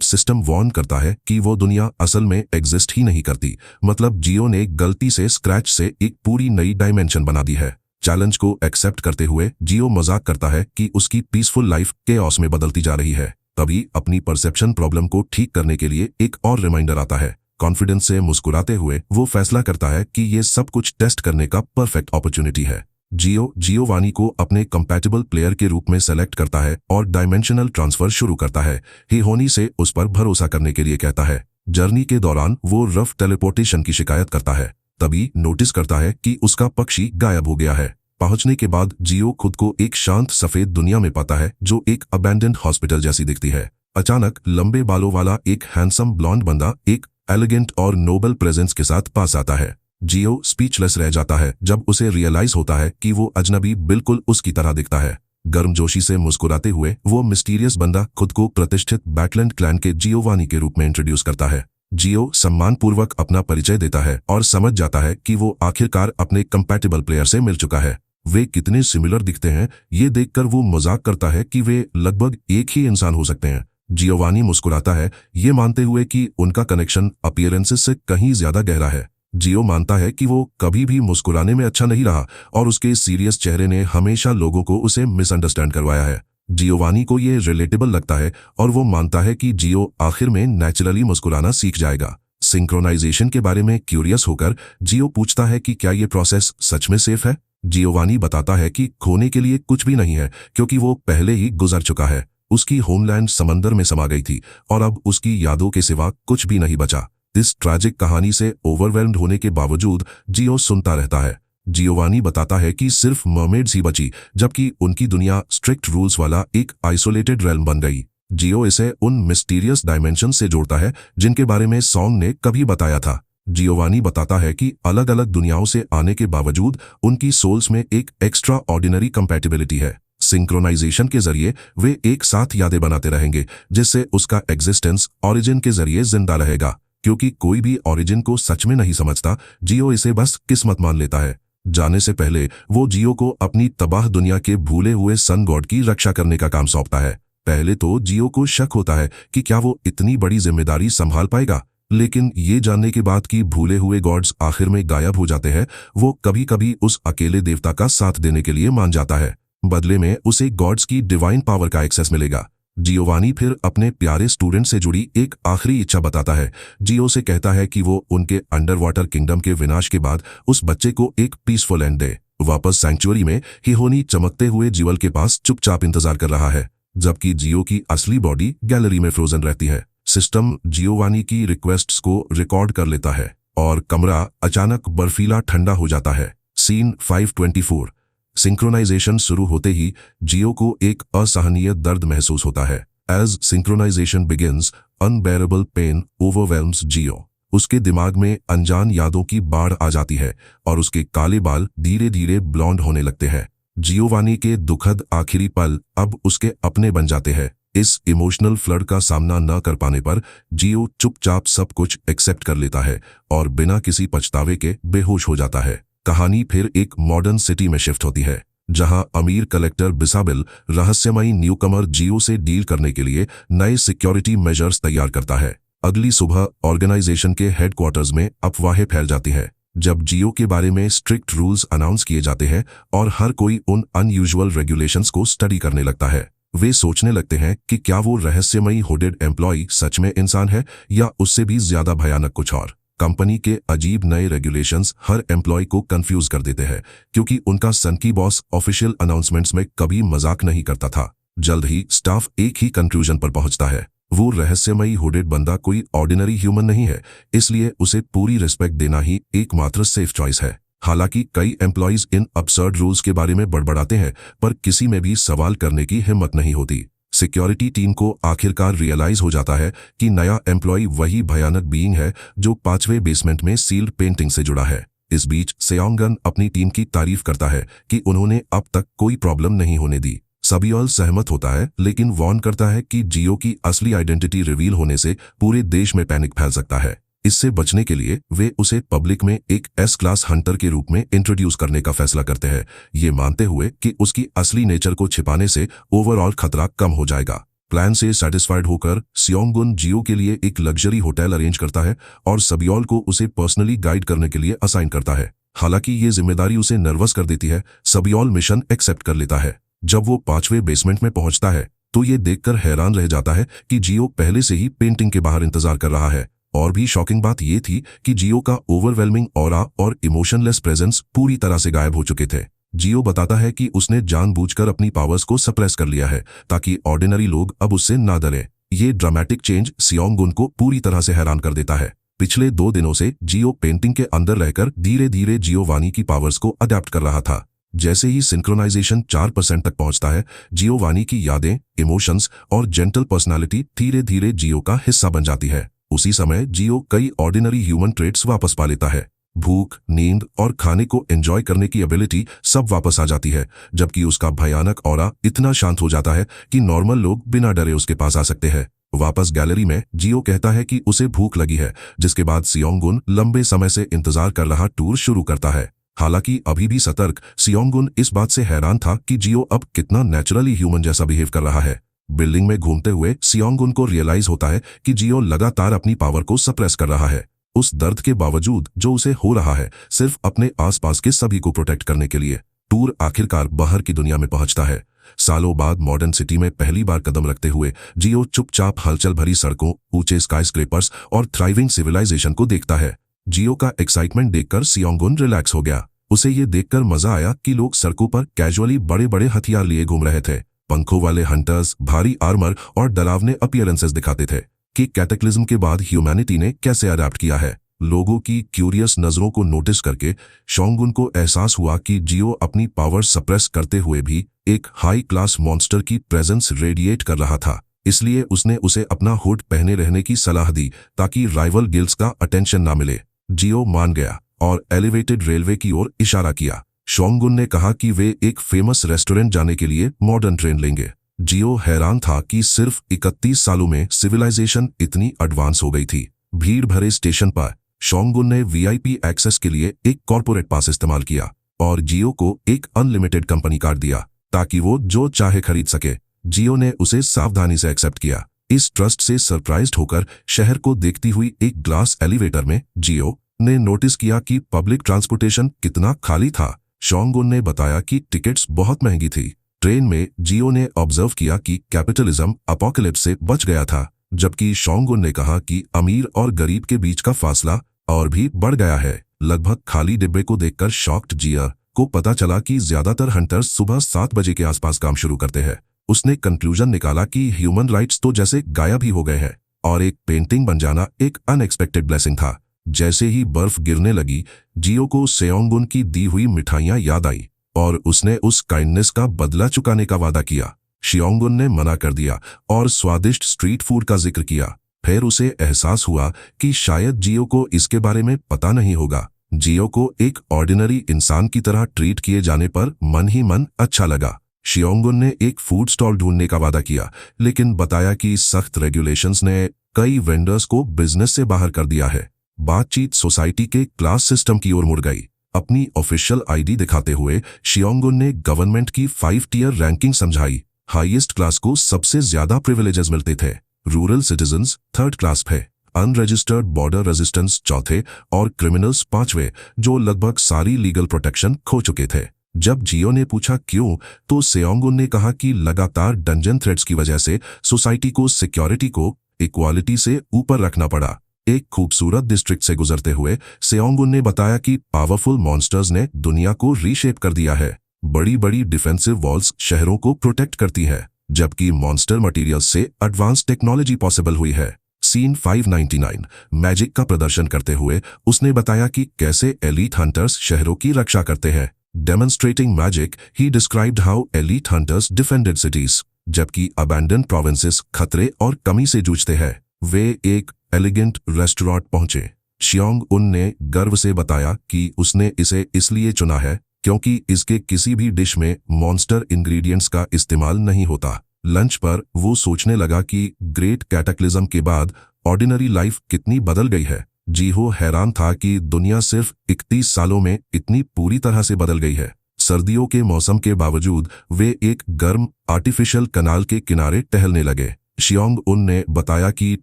Speaker 1: सिस्टम वार्न करता है कि वो दुनिया असल में एग्जिस्ट ही नहीं करती, मतलब जियो ने गलती से स्क्रैच से एक पूरी नई डायमेंशन बना दी है। चैलेंज को एक्सेप्ट करते हुए जियो मजाक करता है कि उसकी पीसफुल लाइफ केओस में बदलती जा रही है। तभी अपनी परसेप्शन प्रॉब्लम को ठीक करने के लिए एक और रिमाइंडर आता है। कॉन्फिडेंस से मुस्कुराते हुए वो फैसला करता है कि ये सब कुछ टेस्ट करने का परफेक्ट अपॉर्चुनिटी है। जियो जियोवानी को अपने कंपैटिबल प्लेयर के रूप में सेलेक्ट करता है और डायमेंशनल ट्रांसफर शुरू करता है। हिहोनी से उस पर भरोसा करने के लिए कहता है। जर्नी के दौरान वो रफ टेलीपोर्टेशन की शिकायत करता है, तभी नोटिस करता है कि उसका पक्षी गायब हो गया है। पहुंचने के बाद जियो खुद को एक शांत सफेद दुनिया में पाता है जो एक अबैंडन्ड हॉस्पिटल जैसी दिखती है। अचानक लंबे बालों वाला एक हैंडसम ब्लॉन्ड बंदा एक एलिगेंट और नोबल प्रेजेंस के साथ पास आता है। जियो स्पीचलेस रह जाता है जब उसे रियलाइज होता है कि वो अजनबी बिल्कुल उसकी तरह दिखता है। गर्मजोशी से मुस्कुराते हुए वो मिस्टीरियस बंदा खुद को प्रतिष्ठित बैटलैंड क्लैन के जियोवानी के रूप में इंट्रोड्यूस करता है। जियो सम्मानपूर्वक अपना परिचय देता है और समझ जाता है कि वो आखिरकार अपने कंपैटिबल प्लेयर से मिल चुका है। वे कितने सिमिलर दिखते हैं ये देखकर वो मजाक करता है कि वे लगभग एक ही इंसान हो सकते हैं। जियोवानी मुस्कुराता है, ये मानते हुए कि उनका कनेक्शन अपीयरेंसेस से कहीं ज्यादा गहरा है। जियो मानता है कि वो कभी भी मुस्कुराने में अच्छा नहीं रहा और उसके सीरियस चेहरे ने हमेशा लोगों को उसे मिसअंडरस्टैंड करवाया है। जियोवानी को ये रिलेटेबल लगता है और वो मानता है कि जियो आखिर में नेचुरली मुस्कुराना सीख जाएगा। सिंक्रोनाइजेशन के बारे में क्यूरियस होकर जियो पूछता है कि क्या ये प्रोसेस सच में सेफ है। जियोवानी बताता है कि खोने के लिए कुछ भी नहीं है क्योंकि वो पहले ही गुजर चुका है। उसकी होमलैंड समंदर में समा गई थी और अब उसकी यादों के सिवा कुछ भी नहीं बचा। इस ट्रैजिक कहानी से ओवरवेल्म्ड होने के बावजूद जियो सुनता रहता है। जियोवानी बताता है कि सिर्फ मर्मेड्स ही बची, जबकि उनकी दुनिया स्ट्रिक्ट रूल्स वाला एक आइसोलेटेड रेल्म बन गई। जियो इसे उन मिस्टीरियस डायमेंशन से जोड़ता है जिनके बारे में सॉन्ग ने कभी बताया था। जियोवानी बताता है कि अलग अलग दुनियाओं से आने के बावजूद उनकी सोल्स में एक एक्स्ट्रा ऑर्डिनरी कंपैटिबिलिटी है। सिंक्रोनाइजेशन के जरिए वे एक साथ यादें बनाते रहेंगे, जिससे उसका एग्जिस्टेंस ओरिजिन के जरिए जिंदा रहेगा। क्योंकि कोई भी ओरिजिन को सच में नहीं समझता, जियो इसे बस किस्मत मान लेता है। जाने से पहले वो जियो को अपनी तबाह दुनिया के भूले हुए सन गॉड की रक्षा करने का काम सौंपता है। पहले तो जियो को शक होता है कि क्या वो इतनी बड़ी जिम्मेदारी संभाल पाएगा, लेकिन ये जानने के बाद कि भूले हुए गॉड्स आखिर में गायब हो जाते हैं, वो कभी कभी उस अकेले देवता का साथ देने के लिए मान जाता है। बदले में उसे गॉड्स की डिवाइन पावर का एक्सेस मिलेगा। जियोवानी फिर अपने प्यारे स्टूडेंट से जुड़ी एक आखिरी इच्छा बताता है। जियो से कहता है कि वो उनके अंडर वाटर किंगडम के विनाश के बाद उस बच्चे को एक पीसफुल एंड दे। वापस सैंक्चुअरी में हिहोनी चमकते हुए जीवल के पास चुपचाप इंतजार कर रहा है, जबकि जियो की असली बॉडी गैलरी में फ्रोजन रहती है। सिस्टम जियोवानी की रिक्वेस्ट्स को रिकॉर्ड कर लेता है और कमरा अचानक बर्फीला ठंडा हो जाता है। सीन 524। सिंक्रोनाइजेशन शुरू होते ही जियो को एक असहनीय दर्द महसूस होता है। As synchronization begins, unbearable pain overwhelms Jio. उसके दिमाग में अनजान यादों की बाढ़ आ जाती है और उसके काले बाल धीरे धीरे ब्लॉन्ड होने लगते हैं। जियोवानी के दुखद आखिरी पल अब उसके अपने बन जाते हैं। इस इमोशनल फ्लड का सामना न कर पाने पर जियो चुपचाप सब कुछ एक्सेप्ट कर लेता है और बिना किसी पछतावे के बेहोश हो जाता है। कहानी फिर एक मॉडर्न सिटी में शिफ्ट होती है, जहां अमीर कलेक्टर बिसाबिल रहस्यमयी न्यूकमर जियो से डील करने के लिए नए सिक्योरिटी मेजर्स तैयार करता है। अगली सुबह ऑर्गेनाइजेशन के हेडक्वार्टर्स में अफवाहें फैल जाती है जब जियो के बारे में स्ट्रिक्ट रूल्स अनाउंस किए जाते हैं और हर कोई उन अनयूजुअल रेगुलेशंस को स्टडी करने लगता है। वे सोचने लगते हैं कि क्या वो रहस्यमयी हुडेड एम्प्लॉय सच में इंसान है या उससे भी ज्यादा भयानक कुछ और। कंपनी के अजीब नए रेगुलेशंस हर एम्प्लॉय को कंफ्यूज कर देते हैं, क्योंकि उनका सनकी बॉस ऑफिशियल अनाउंसमेंट्स में कभी मजाक नहीं करता था। जल्द ही स्टाफ एक ही कंक्लूजन पर पहुंचता है। वो रहस्यमयी हुडेड बंदा कोई ऑर्डिनरी ह्यूमन नहीं है, इसलिए उसे पूरी रिस्पेक्ट देना ही एकमात्र सेफ चॉइस है। हालांकि कई एम्प्लॉइज इन absurd रूल्स के बारे में बड़बड़ाते हैं, पर किसी में भी सवाल करने की हिम्मत नहीं होती। सिक्योरिटी टीम को आखिरकार रियलाइज हो जाता है कि नया एम्प्लॉय वही भयानक बीइंग है जो 5वें बेसमेंट में सील्ड पेंटिंग से जुड़ा है। इस बीच सेओंगन अपनी टीम की तारीफ करता है कि उन्होंने अब तक कोई प्रॉब्लम नहीं होने दी। सबियोल सहमत होता है, लेकिन वार्न करता है कि जियो की असली आइडेंटिटी रिवील होने से पूरे देश में पैनिक फैल सकता है। इससे बचने के लिए वे उसे पब्लिक में एक एस क्लास हंटर के रूप में इंट्रोड्यूस करने का फैसला करते हैं, ये मानते हुए कि उसकी असली नेचर को छिपाने से ओवरऑल खतरा कम हो जाएगा। प्लान से सेटिस्फाइड होकर सियोंगुन जियो के लिए एक लग्जरी होटल अरेंज करता है और सबियोल को उसे पर्सनली गाइड करने के लिए असाइन करता है। हालांकि ये जिम्मेदारी उसे नर्वस कर देती है, सबियोल मिशन एक्सेप्ट कर लेता है। जब वो 5वें बेसमेंट में पहुंचता है तो ये देखकर हैरान रह जाता है कि जियो पहले से ही पेंटिंग के बाहर इंतजार कर रहा है। और भी शॉकिंग बात ये थी कि जियो का ओवरवेलमिंग ऑरा और इमोशनलेस प्रेजेंस पूरी तरह से गायब हो चुके थे। जियो बताता है कि उसने जानबूझकर अपनी पावर्स को सप्रेस कर लिया है ताकि ऑर्डिनरी लोग अब उससे ना डरें। ये ड्रामेटिक चेंज सियोंगुन को पूरी तरह से हैरान कर देता है। पिछले 2 दिनों से जियो पेंटिंग के अंदर रहकर धीरे धीरे जियोवानी की पावर्स को अडेप्ट कर रहा था। जैसे ही सिंक्रोनाइजेशन 4% तक पहुंचता है, जियोवानी की यादें, इमोशंस और जेंटल पर्सनालिटी धीरे धीरे जियो का हिस्सा बन जाती है। उसी समय जियो कई ऑर्डिनरी ह्यूमन ट्रेट्स वापस पा लेता है। भूख, नींद और खाने को एंजॉय करने की एबिलिटी सब वापस आ जाती है, जबकि उसका भयानक ऑरा इतना शांत हो जाता है कि नॉर्मल लोग बिना डरे उसके पास आ सकते हैं। वापस गैलरी में जियो कहता है कि उसे भूख लगी है, जिसके बाद सियोंगुन लंबे समय से इंतजार कर रहा टूर शुरू करता है। हालांकि अभी भी सतर्क, सियोंगुन इस बात से हैरान था कि जियो अब कितना नेचुरली ह्यूमन जैसा बिहेव कर रहा है। बिल्डिंग में घूमते हुए सियोंगुन को रियलाइज होता है कि जियो लगातार अपनी पावर को सप्रेस कर रहा है, उस दर्द के बावजूद जो उसे हो रहा है, सिर्फ अपने आसपास के सभी को प्रोटेक्ट करने के लिए। टूर आखिरकार बाहर की दुनिया में पहुंचता है। सालों बाद मॉडर्न सिटी में पहली बार कदम रखते हुए जियो चुपचाप हलचल भरी सड़कों, ऊंचे स्काईस्क्रेपर्स और थ्राइविंग सिविलाइजेशन को देखता है। जियो का एक्साइटमेंट देखकर सियोंगुन रिलैक्स हो गया। उसे ये देखकर मजा आया कि लोग सड़कों पर कैजुअली बड़े बड़े हथियार लिए घूम रहे थे। पंखों वाले हंटर्स, भारी आर्मर और डरावने अपीयरेंसेस दिखाते थे कि कैटेक्लिज्म के बाद ह्यूमैनिटी ने कैसे अडैप्ट किया है। लोगों की क्यूरियस नजरों को नोटिस करके शोंगुन को एहसास हुआ कि जियो अपनी पावर सप्रेस करते हुए भी एक हाई क्लास मॉन्स्टर की प्रेजेंस रेडिएट कर रहा था। इसलिए उसने उसे अपना हुड पहने रहने की सलाह दी ताकि राइवल गिल्ड्स का अटेंशन ना मिले। जियो मान गया और एलिवेटेड रेलवे की ओर इशारा किया। शोंगुन ने कहा कि वे एक फेमस रेस्टोरेंट जाने के लिए मॉडर्न ट्रेन लेंगे। जियो हैरान था कि सिर्फ 31 सालों में सिविलाइजेशन इतनी एडवांस हो गई थी। भीड़ भरे स्टेशन पर शोंगुन ने वीआईपी एक्सेस के लिए एक कॉर्पोरेट पास इस्तेमाल किया और जियो को एक अनलिमिटेड कंपनी कार्ड दिया ताकि वो जो चाहे खरीद सके। जियो ने उसे सावधानी से एक्सेप्ट किया। इस ट्रस्ट से सरप्राइज्ड होकर शहर को देखती हुई एक ग्लास एलिवेटर में जियो ने नोटिस किया कि पब्लिक ट्रांसपोर्टेशन कितना खाली था। शोंगुन ने बताया कि टिकट्स बहुत महंगी थी। ट्रेन में जियो ने ऑब्जर्व किया कि कैपिटलिज्म अपोकलिप्स से बच गया था, जबकि शोंगुन ने कहा कि अमीर और गरीब के बीच का फासला और भी बढ़ गया है। लगभग खाली डिब्बे को देखकर शॉक्ड जियो को पता चला कि ज्यादातर हंटर्स सुबह 7 बजे के आसपास काम शुरू करते हैं। उसने कंक्लूजन निकाला कि ह्यूमन राइट्स तो जैसे गायब ही हो गए हैं और एक पेंटिंग बन जाना एक अनएक्सपेक्टेड ब्लेसिंग था। जैसे ही बर्फ गिरने लगी, जियो को सियोंगुन की दी हुई मिठाइयां याद आई और उसने उस काइंडनेस का बदला चुकाने का वादा किया। सियोंगुन ने मना कर दिया और स्वादिष्ट स्ट्रीट फूड का जिक्र किया। फिर उसे एहसास हुआ कि शायद जियो को इसके बारे में पता नहीं होगा। जियो को एक ऑर्डिनरी इंसान की तरह ट्रीट किए जाने पर मन ही मन अच्छा लगा। सियोंगुन ने एक फूड स्टॉल ढूंढने का वादा किया, लेकिन बताया कि सख्त रेगुलेशंस ने कई वेंडर्स को बिजनेस से बाहर कर दिया है। बातचीत सोसाइटी के क्लास सिस्टम की ओर मुड़ गई। अपनी ऑफिशियल आईडी दिखाते हुए सियोंगुन ने गवर्नमेंट की 5 टियर रैंकिंग समझाई। हाईएस्ट क्लास को सबसे ज्यादा प्रिविलेजेस मिलते थे, रूरल सिटीजन्स 3rd क्लास थे, अनरजिस्टर्ड बॉर्डर रेजिस्टेंस 4थे और क्रिमिनल्स 5वें, जो लगभग सारी लीगल प्रोटेक्शन खो चुके थे। जब जियो ने पूछा क्यों, तो सियोंगुन ने कहा कि लगातार डंजन थ्रेट्स की वजह से सोसाइटी को सिक्योरिटी को इक्वालिटी से ऊपर रखना पड़ा। एक खूबसूरत डिस्ट्रिक्ट से गुजरते हुए सियोंगुन ने बताया कि पावरफुल मॉन्स्टर्स ने दुनिया को रीशेप कर दिया है। बड़ी बड़ी डिफेंसिव वॉल्स शहरों को प्रोटेक्ट करती है, जबकि मॉन्स्टर मटेरियल्स से एडवांस टेक्नोलॉजी पॉसिबल हुई है। सीन 599 मैजिक का प्रदर्शन करते हुए उसने बताया कि कैसे एलीट हंटर्स शहरों की रक्षा करते हैं। Demonstrating magic, he described how elite hunters defended cities, जबकि अबैंडन प्रोविंसेस खतरे और कमी से जूझते हैं। वे एक एलिगेंट रेस्टोरेंट पहुंचे। शियोंग उन ने गर्व से बताया कि उसने इसे इसलिए चुना है क्योंकि इसके किसी भी डिश में मॉन्स्टर इंग्रेडिएंट्स का इस्तेमाल नहीं होता। लंच पर वो सोचने लगा कि ग्रेट कैटाक्लिज्म के बाद ऑर्डिनरी लाइफ कितनी बदल गई है। जीहो हैरान था कि दुनिया सिर्फ 31 सालों में इतनी पूरी तरह से बदल गई है। सर्दियों के मौसम के बावजूद वे एक गर्म आर्टिफिशियल कनाल के किनारे टहलने लगे। शियोंग उन ने बताया कि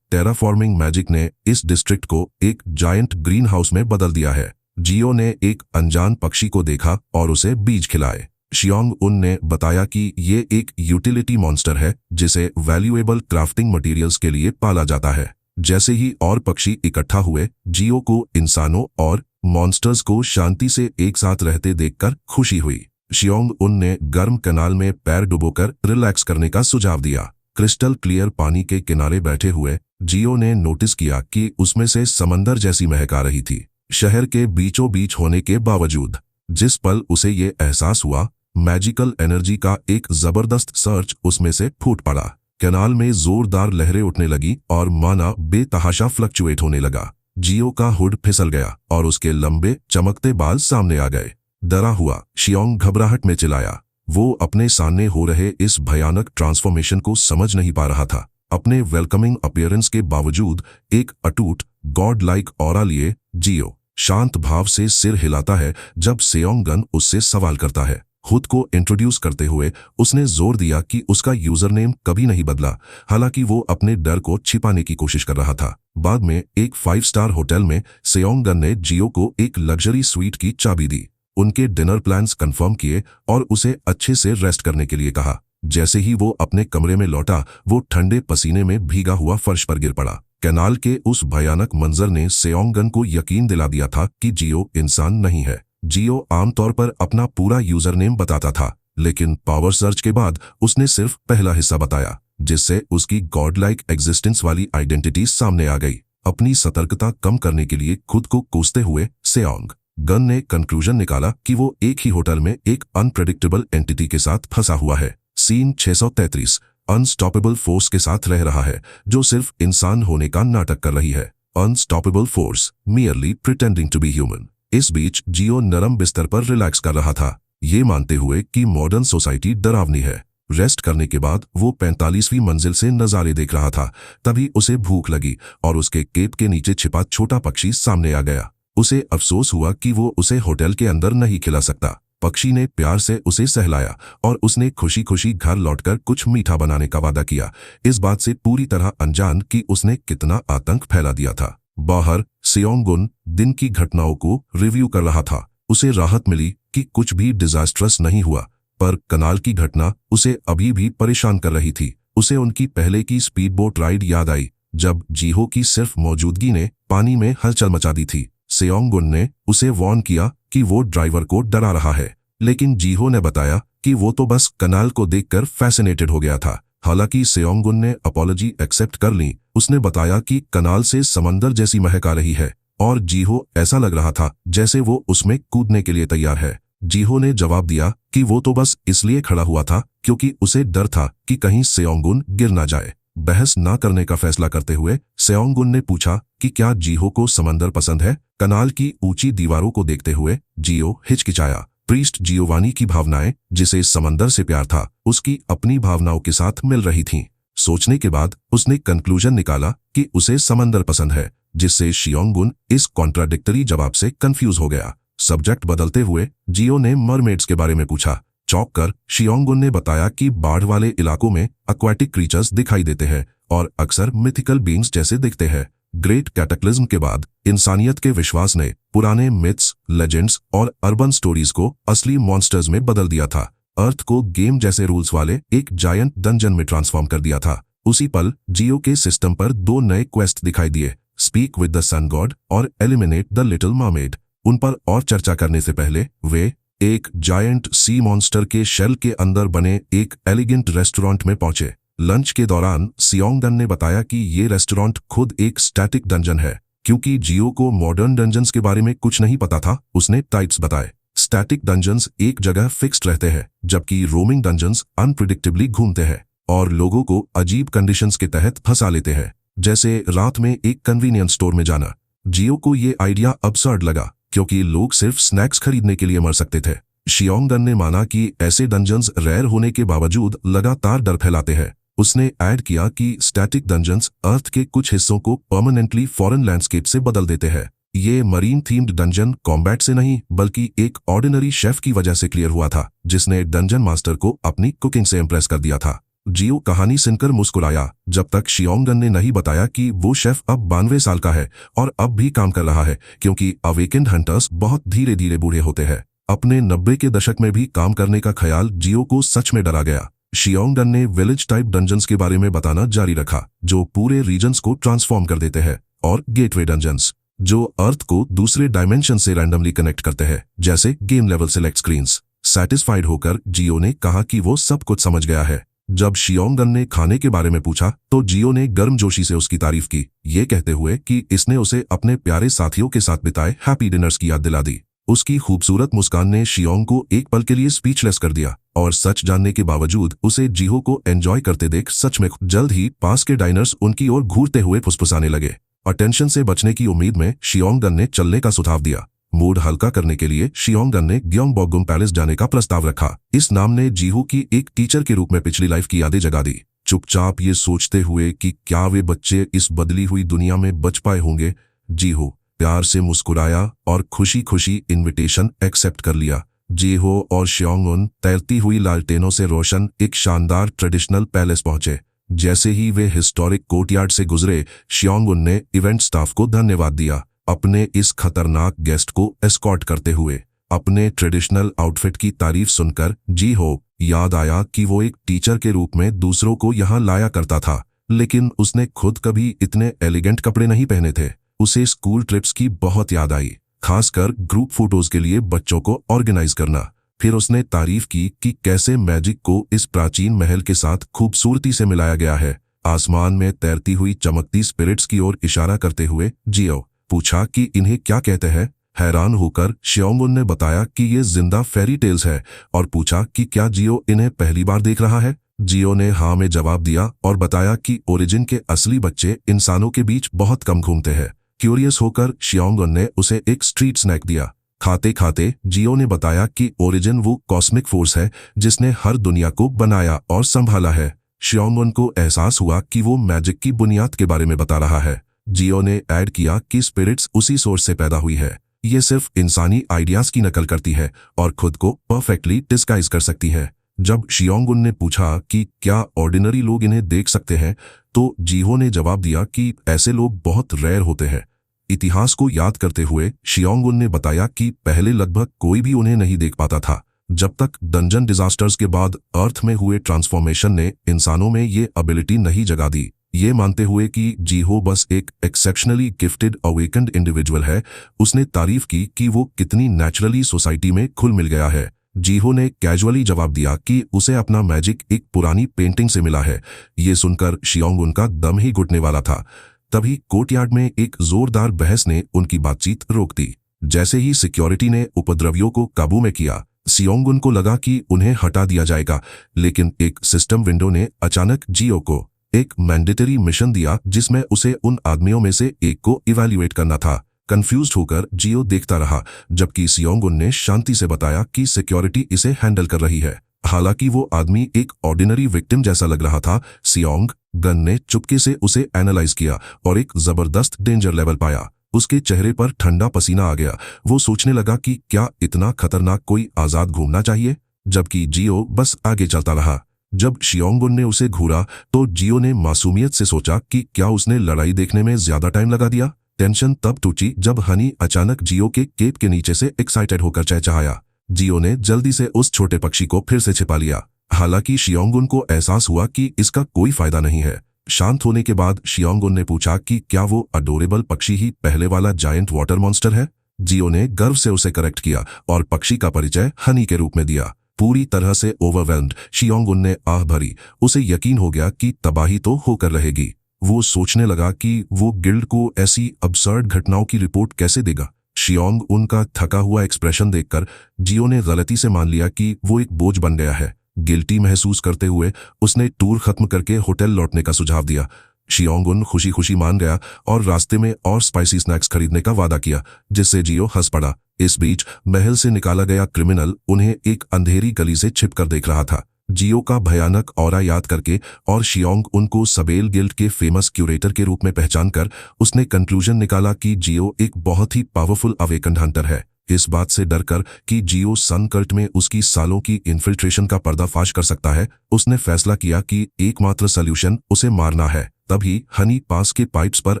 Speaker 1: टेराफॉर्मिंग मैजिक ने इस डिस्ट्रिक्ट को एक जायंट ग्रीन हाउस में बदल दिया है। जियो ने एक अनजान पक्षी को देखा और उसे बीज खिलाए। शियोंग उन ने बताया कि ये एक यूटिलिटी मॉन्स्टर है जिसे वैल्यूएबल क्राफ्टिंग मटेरियल्स के लिए पाला जाता है। जैसे ही और पक्षी इकट्ठा हुए, जियो को इंसानों और मॉन्स्टर्स को शांति से एक साथ रहते देखकर खुशी हुई। शियोंग उन ने गर्म कनाल में पैर डुबोकर रिलैक्स करने का सुझाव दिया। क्रिस्टल क्लियर पानी के किनारे बैठे हुए जियो ने नोटिस किया कि उसमें से समंदर जैसी महक आ रही थी। शहर के बीचों बीच होने के बावजूद जिस पल उसे ये एहसास हुआ, मैजिकल एनर्जी का एक जबरदस्त सर्च उसमें से फूट पड़ा। कैनाल में जोरदार लहरें उठने लगी और माना बेतहाशा फ्लक्चुएट होने लगा। जियो का हुड फिसल गया और उसके लंबे चमकते बाल सामने आ गए। डरा हुआ शियोंग घबराहट में चिल्लाया। वो अपने सामने हो रहे इस भयानक ट्रांसफॉर्मेशन को समझ नहीं पा रहा था। अपने वेलकमिंग अपीयरेंस के बावजूद एक अटूट गॉड लाइक ऑरा लिए जियो शांत भाव से सिर हिलाता है जब सेओंग गन उससे सवाल करता है। खुद को इंट्रोड्यूस करते हुए उसने जोर दिया कि उसका यूजर नेम कभी नहीं बदला, हालांकि वो अपने डर को छिपाने की कोशिश कर रहा था। बाद में एक 5 स्टार होटल में सेओंग गन ने जियो को एक लग्जरी स्वीट की चाबी दी, उनके डिनर प्लान्स कंफर्म किए और उसे अच्छे से रेस्ट करने के लिए कहा। जैसे ही वो अपने कमरे में लौटा, वो ठंडे पसीने में भीगा हुआ फर्श पर गिर पड़ा। कैनाल के उस भयानक मंजर ने सेओंग गन को यकीन दिला दिया था कि जियो इंसान नहीं है। जियो आमतौर पर अपना पूरा यूजर नेम बताता था, लेकिन पावर सर्च के बाद उसने सिर्फ पहला हिस्सा बताया, जिससे उसकी गॉड लाइक एग्जिस्टेंस वाली आइडेंटिटी सामने आ गई। अपनी सतर्कता कम करने के लिए खुद को कोसते हुए सेओंग गन ने कंक्लूजन निकाला कि वो एक ही होटल में एक अनप्रेडिक्टेबल एंटिटी के साथ फंसा हुआ है। सीन 633 अनस्टॉपेबल फोर्स के साथ रह रहा है जो सिर्फ इंसान होने का नाटक कर रही है। Unstoppable force merely pretending to be human. इस बीच जियो नरम बिस्तर पर रिलैक्स कर रहा था, ये मानते हुए कि मॉडर्न सोसाइटी डरावनी है। रेस्ट करने के बाद वो 45वीं मंजिल से नजारे देख रहा था। तभी उसे भूख लगी और उसके केप के नीचे छिपा छोटा पक्षी सामने आ गया। उसे अफसोस हुआ कि वो उसे होटल के अंदर नहीं खिला सकता। पक्षी ने प्यार से उसे सहलाया और उसने खुशी खुशी घर लौटकर कुछ मीठा बनाने का वादा किया, इस बात से पूरी तरह अनजान कि उसने कितना आतंक फैला दिया था। बाहर सेओंग गुन दिन की घटनाओं को रिव्यू कर रहा था। उसे राहत मिली कि कुछ भी डिजास्ट्रस नहीं हुआ, पर कनाल की घटना उसे अभी भी परेशान कर रही थी। उसे उनकी पहले की स्पीड बोट राइड याद आई, जब जीहो की सिर्फ मौजूदगी ने पानी में हलचल मचा दी थी। सेओंग गुन ने उसे वार्न किया कि वो ड्राइवर को डरा रहा है, लेकिन जीहो ने बताया कि वो तो बस कनाल को देखकर फैसिनेटेड हो गया था। हालांकि सेओंग गुन ने अपॉलॉजी एक्सेप्ट कर ली। उसने बताया कि कनाल से समंदर जैसी महक आ रही है और जीहो ऐसा लग रहा था जैसे वो उसमें कूदने के लिए तैयार है। जीहो ने जवाब दिया कि वो तो बस इसलिए खड़ा हुआ था क्योंकि उसे डर था कि कहीं सेओंग गुन गिर ना जाए। बहस ना करने का फैसला करते हुए सेओंग गुन ने पूछा कि क्या जीहो को समंदर पसंद है। कनाल की ऊंची दीवारों को देखते हुए जियो हिचकिचाया। प्रीस्ट जियोवानी की भावनाएं, जिसे समंदर से प्यार था, उसकी अपनी भावनाओं के साथ मिल रही थीं। सोचने के बाद उसने कंक्लूजन निकाला कि उसे समंदर पसंद है, जिससे शियोंग गुन इस कॉन्ट्राडिक्टरी जवाब से कंफ्यूज हो गया। सब्जेक्ट बदलते हुए जियो ने मरमेड्स के बारे में पूछा। चौंक कर शियोंग गुन ने बताया कि बाढ़ वाले इलाकों में एक्वाटिक क्रीचर्स दिखाई देते हैं और अक्सर मिथिकल बीइंग्स जैसे दिखते हैं। ग्रेट कैटाक्लिज्म के बाद इंसानियत के विश्वास ने पुराने मिथ्स, लेजेंड्स और अर्बन स्टोरीज को असली मॉन्स्टर्स में बदल दिया था। अर्थ को गेम जैसे रूल्स वाले एक जायंट डंजन में ट्रांसफॉर्म कर दिया था। उसी पल जियो के सिस्टम पर 2 नए क्वेस्ट दिखाई दिए, speak with the sun god और एलिमिनेट द लिटिल मरमेड। उन पर और चर्चा करने से पहले वे एक जायंट सी मॉन्स्टर के शेल के अंदर बने एक एलिगेंट रेस्टोरेंट में पहुंचे। लंच के दौरान सियोंगन ने बताया कि ये रेस्टोरेंट खुद एक स्टैटिक डंजन है। क्योंकि जियो को मॉडर्न डंजन्स के बारे में कुछ नहीं पता था, उसने टाइप्स बताए। स्टैटिक डंजन्स एक जगह फिक्स्ड रहते हैं, जबकि रोमिंग डंजन्स अनप्रिडिक्टेबली घूमते हैं और लोगों को अजीब कंडीशंस के तहत फंसा लेते हैं, जैसे रात में एक कन्वीनियंस स्टोर में जाना। जियो को ये आइडिया अबसर्ड लगा, क्योंकि लोग सिर्फ स्नैक्स खरीदने के लिए मर सकते थे। शियोंगन ने माना कि ऐसे डंजन्स रेयर होने के बावजूद लगातार डर फैलाते हैं। उसने ऐड किया कि स्टैटिक डंजन्स अर्थ के कुछ हिस्सों को परमानेंटली फॉरेन लैंडस्केप से बदल देते हैं। ये मरीन थीम्ड डंजन कॉम्बैट से नहीं, बल्कि एक ऑर्डिनरी शेफ की वजह से क्लियर हुआ था, जिसने डंजन मास्टर को अपनी कुकिंग से इम्प्रेस कर दिया था। जियो कहानी सुनकर मुस्कुराया, जब तक शियोंगन ने नहीं बताया कि वो शेफ अब 92 साल का है और अब भी काम कर रहा है, क्योंकि अवेकेंड हंटर्स बहुत धीरे धीरे बूढ़े होते हैं। अपने 90 के दशक में भी काम करने का ख्याल जियो को सच में डरा गया। शियोंगन ने विलेज टाइप डंजन्स के बारे में बताना जारी रखा, जो पूरे रीजन्स को ट्रांसफॉर्म कर देते हैं, और गेटवे डंजन्स, जो अर्थ को दूसरे डायमेंशन से रैंडमली कनेक्ट करते हैं, जैसे game level select screens. Satisfied होकर जियो ने कहा कि वो सब कुछ समझ गया है। जब शियोंगन ने खाने के बारे में पूछा तो जियो ने गर्मजोशी से उसकी तारीफ की, ये कहते हुए कि इसने उसे अपने प्यारे साथियों के साथ बिताए हैप्पी डिनर्स की याद दिला दी। उसकी खूबसूरत मुस्कान ने शियोंग को एक पल के लिए स्पीचलेस कर दिया, और सच जानने के बावजूद उसे जियो को एंजॉय करते देख सच में जल्द ही पास के डाइनर्स उनकी ओर घूरते हुए फुसफुसाने लगे। अटेंशन से बचने की उम्मीद में शियोंगन ने चलने का सुझाव दिया। मूड हल्का करने के लिए शियोंगन ने ग्योंगबोगुम पैलेस जाने का प्रस्ताव रखा। इस नाम ने जिहो की एक टीचर के रूप में पिछली लाइफ की यादें जगा दी, चुपचाप ये सोचते हुए कि क्या वे बच्चे इस बदली हुई दुनिया में बच पाए होंगे। जिहो प्यार से मुस्कुराया और खुशी खुशी इन्विटेशन एक्सेप्ट कर लिया। जिहो और शियोंगन तैरती हुई लालटेनों से रोशन एक शानदार ट्रेडिशनल पैलेस पहुंचे। जैसे ही वे हिस्टोरिक कोर्टयार्ड से गुजरे, शियोंगन ने इवेंट स्टाफ को धन्यवाद दिया, अपने इस खतरनाक गेस्ट को एस्कॉर्ट करते हुए। अपने ट्रेडिशनल आउटफिट की तारीफ सुनकर जिहो याद आया कि वो एक टीचर के रूप में दूसरों को यहाँ लाया करता था, लेकिन उसने खुद कभी इतने एलिगेंट कपड़े नहीं पहने थे। उसे स्कूल ट्रिप्स की बहुत याद आई, खासकर ग्रुप फोटोज के लिए बच्चों को ऑर्गेनाइज करना। फिर उसने तारीफ की कि कैसे मैजिक को इस प्राचीन महल के साथ खूबसूरती से मिलाया गया है। आसमान में तैरती हुई चमकती स्पिरिट्स की ओर इशारा करते हुए जियो पूछा कि इन्हें क्या कहते हैं। हैरान होकर शियोंगन ने बताया कि ये जिंदा फेरी टेल्स है, और पूछा कि क्या जियो इन्हें पहली बार देख रहा है। जियो ने हाँ में जवाब दिया और बताया कि ओरिजिन के असली बच्चे इंसानों के बीच बहुत कम घूमते हैं। क्यूरियस होकर शियोंगन ने उसे एक स्ट्रीट स्नैक दिया। खाते खाते जियो ने बताया कि ओरिजिन वो कॉस्मिक फोर्स है जिसने हर दुनिया को बनाया और संभाला है। शियोंगन को एहसास हुआ कि वो मैजिक की बुनियाद के बारे में बता रहा है। जियो ने ऐड किया कि स्पिरिट्स उसी सोर्स से पैदा हुई है, ये सिर्फ इंसानी आइडियाज की नकल करती है और खुद को परफेक्टली डिस्गाइज कर सकती है। जब शियोंगन ने पूछा कि क्या ऑर्डिनरी लोग इन्हें देख सकते हैं, तो जियो ने जवाब दिया कि ऐसे लोग बहुत रेयर होते हैं। इतिहास को याद करते हुए शियोंगन ने बताया कि पहले लगभग कोई भी उन्हें नहीं देख पाता था, जब तक डंजन डिजास्टर्स के बाद अर्थ में हुए ट्रांसफॉर्मेशन ने इंसानों में ये एबिलिटी नहीं जगा दी। ये मानते हुए कि जिहो बस एक एक्सेप्शनली गिफ्टेड अवेकेंड इंडिविजुअल है, उसने तारीफ की कि वो कितनी नेचुरली सोसाइटी में घुल मिल गया है। जिहो ने कैजुअली जवाब दिया कि उसे अपना मैजिक एक पुरानी पेंटिंग से मिला है। ये सुनकर शियोंगन का दम ही घुटने वाला था। तभी कोर्टयार्ड में एक जोरदार बहस ने उनकी बातचीत रोक दी। जैसे ही सिक्योरिटी ने उपद्रवियों को काबू में किया, शियोंगन को लगा कि उन्हें हटा दिया जाएगा, लेकिन एक सिस्टम विंडो ने अचानक जियो को एक मैंडेटरी मिशन दिया जिसमें उसे उन आदमियों में से एक को इवैल्यूएट करना था। कंफ्यूज्ड होकर जियो देखता रहा, जबकि शियोंगन ने शांति से बताया कि सिक्योरिटी इसे हैंडल कर रही है। हालांकि वो आदमी एक ऑर्डिनरी विक्टिम जैसा लग रहा था, शियोंगन ने चुपके से उसे एनालाइज किया और एक जबरदस्त डेंजर लेवल पाया। उसके चेहरे पर ठंडा पसीना आ गया। वो सोचने लगा कि क्या इतना खतरनाक कोई आजाद घूमना चाहिए, जबकि जियो बस आगे चलता रहा। जब शियोंगन ने उसे घूरा तो जियो ने मासूमियत से सोचा कि क्या उसने लड़ाई देखने में ज्यादा टाइम लगा दिया। टेंशन तब टूटी जब हनी अचानक जियो के केप के नीचे से एक्साइटेड होकर चहचहाया। जियो ने जल्दी से उस छोटे पक्षी को फिर से छिपा लिया। हालांकि शियोंगन को एहसास हुआ कि इसका कोई फायदा नहीं है। शांत होने के बाद शियोंगन ने पूछा कि क्या वो अडोरेबल पक्षी ही पहले वाला जायंट वाटर मॉन्स्टर है। जियो ने गर्व से उसे करेक्ट किया और पक्षी का परिचय हनी के रूप में दिया। पूरी तरह से ओवरवेल्म्ड शियोंग उन ने आह भरी। उसे यकीन हो गया कि तबाही तो होकर रहेगी। वो सोचने लगा कि वो गिल्ड को ऐसी अब्सर्ड घटनाओं की रिपोर्ट कैसे देगा। शियोंग उनका थका हुआ एक्सप्रेशन देखकर जियो ने गलती से मान लिया कि वो एक बोझ बन गया है। गिल्टी महसूस करते हुए उसने टूर खत्म करके होटल लौटने का सुझाव दिया। शियोंग उन खुशी खुशी मान गया और रास्ते में और स्पाइसी स्नैक्स खरीदने का वादा किया, जिससे जियो हंस पड़ा। इस बीच महल से निकाला गया क्रिमिनल उन्हें एक अंधेरी गली से छिपकर देख रहा था। जियो का भयानक ऑरा याद करके और शियोंग उनको सबेल गिल्ड के फेमस क्यूरेटर के रूप में पहचानकर उसने कंक्लूजन निकाला कि जियो एक बहुत ही पावरफुल अवेकन्ड हंटर है। इस बात से डरकर कि जियो सन कल्ट में उसकी सालों की इन्फिल्ट्रेशन का पर्दाफाश कर सकता है, उसने फैसला किया कि एकमात्र सॉल्यूशन उसे मारना है। तभी हनी पास के पाइप्स पर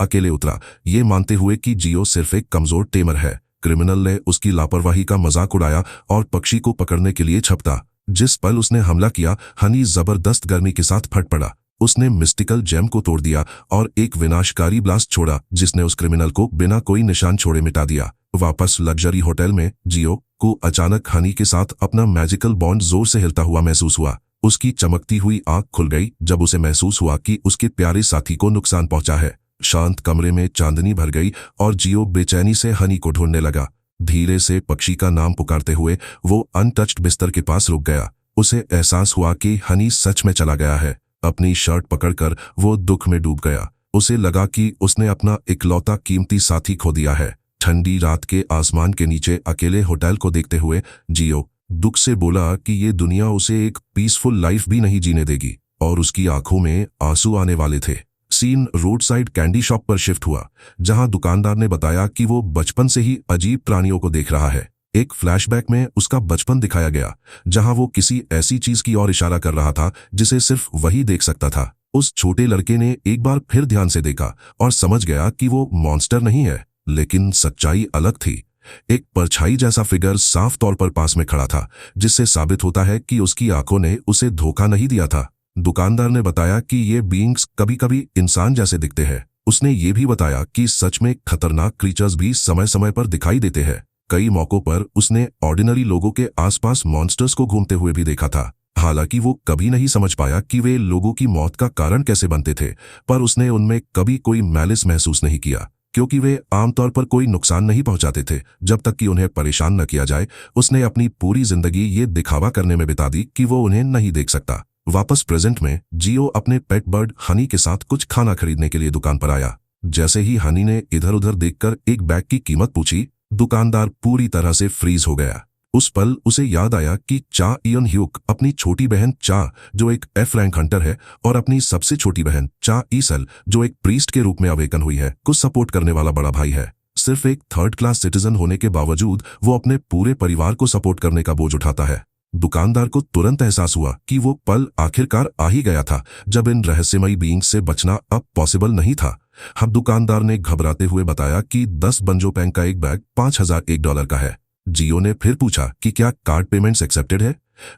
Speaker 1: अकेले उतरा, ये मानते हुए कि जियो सिर्फ एक कमजोर टेमर है। क्रिमिनल ने उसकी लापरवाही का मजाक उड़ाया और पक्षी को पकड़ने के लिए झपटा। जिस पल उसने हमला किया, हनी जबरदस्त गर्मी के साथ फट पड़ा। उसने मिस्टिकल जेम को तोड़ दिया और एक विनाशकारी ब्लास्ट छोड़ा, जिसने उस क्रिमिनल को बिना कोई निशान छोड़े मिटा दिया। वापस लग्जरी होटल में जियो को अचानक हनी के साथ अपना मैजिकल बॉन्ड जोर से हिलता हुआ महसूस हुआ। उसकी चमकती हुई आंख खुल गई जब उसे महसूस हुआ कि उसके प्यारे साथी को नुकसान पहुंचा है। शांत कमरे में चांदनी भर गई और जियो बेचैनी से हनी को ढूंढने लगा। धीरे से पक्षी का नाम पुकारते हुए वो अनटच्ड बिस्तर के पास रुक गया। उसे एहसास हुआ कि हनी सच में चला गया है। अपनी शर्ट पकड़कर वो दुख में डूब गया। उसे लगा कि उसने अपना इकलौता कीमती साथी खो दिया है। ठंडी रात के आसमान के नीचे अकेले होटल को देखते हुए जियो दुख से बोला कि ये दुनिया उसे एक पीसफुल लाइफ भी नहीं जीने देगी, और उसकी आंखों में आंसू आने वाले थे। Scene road side candy shop पर शिफ्ट हुआ, जहां दुकानदार ने बताया कि वो बचपन से ही अजीब प्राणियों को देख रहा है। एक फ्लैशबैक में उसका बचपन दिखाया गया, जहां वो किसी ऐसी चीज की ओर इशारा कर रहा था जिसे सिर्फ वही देख सकता था। उस छोटे लड़के ने एक बार फिर ध्यान से देखा और समझ गया कि वो मॉन्स्टर नहीं है, लेकिन सच्चाई अलग थी। एक परछाई जैसा फिगर साफ तौर पर पास में खड़ा था, जिससे साबित होता है कि उसकी आंखों ने उसे धोखा नहीं दिया था। दुकानदार ने बताया कि ये बीइंग्स कभी कभी इंसान जैसे दिखते हैं। उसने ये भी बताया कि सच में खतरनाक क्रीचर्स भी समय समय पर दिखाई देते हैं। कई मौकों पर उसने ऑर्डिनरी लोगों के आसपास मॉन्स्टर्स को घूमते हुए भी देखा था। हालांकि वो कभी नहीं समझ पाया कि वे लोगों की मौत का कारण कैसे बनते थे, पर उसने उनमें कभी कोई मैलिस महसूस नहीं किया, क्योंकि वे आमतौर पर कोई नुकसान नहीं पहुंचाते थे जब तक कि उन्हें परेशान न किया जाए। उसने अपनी पूरी जिंदगी ये दिखावा करने में बिता दी कि वो उन्हें नहीं देख सकता। वापस प्रेजेंट में जियो अपने पेट बर्ड हनी के साथ कुछ खाना खरीदने के लिए दुकान पर आया। जैसे ही हनी ने इधर उधर देखकर एक बैग की कीमत पूछी, दुकानदार पूरी तरह से फ्रीज हो गया। उस पल उसे याद आया कि चा इयन ह्यूक अपनी छोटी बहन चा, जो एक एफ रैंक हंटर है, और अपनी सबसे छोटी बहन चा ईसल, जो एक प्रीस्ट के रूप में अवेकन हुई है, को सपोर्ट करने वाला बड़ा भाई है। सिर्फ एक थर्ड क्लास सिटीजन होने के बावजूद वो अपने पूरे परिवार को सपोर्ट करने का बोझ उठाता है। दुकानदार को तुरंत एहसास हुआ कि वो पल आखिरकार आ ही गया था जब इन रहस्यमयी बीइंग्स से बचना अब पॉसिबल नहीं था। अब दुकानदार ने घबराते हुए बताया कि 10 बंजो पैंग का एक बैग $5001 का है। जियो ने फिर पूछा कि क्या कार्ड पेमेंट्स एक्सेप्टेड है।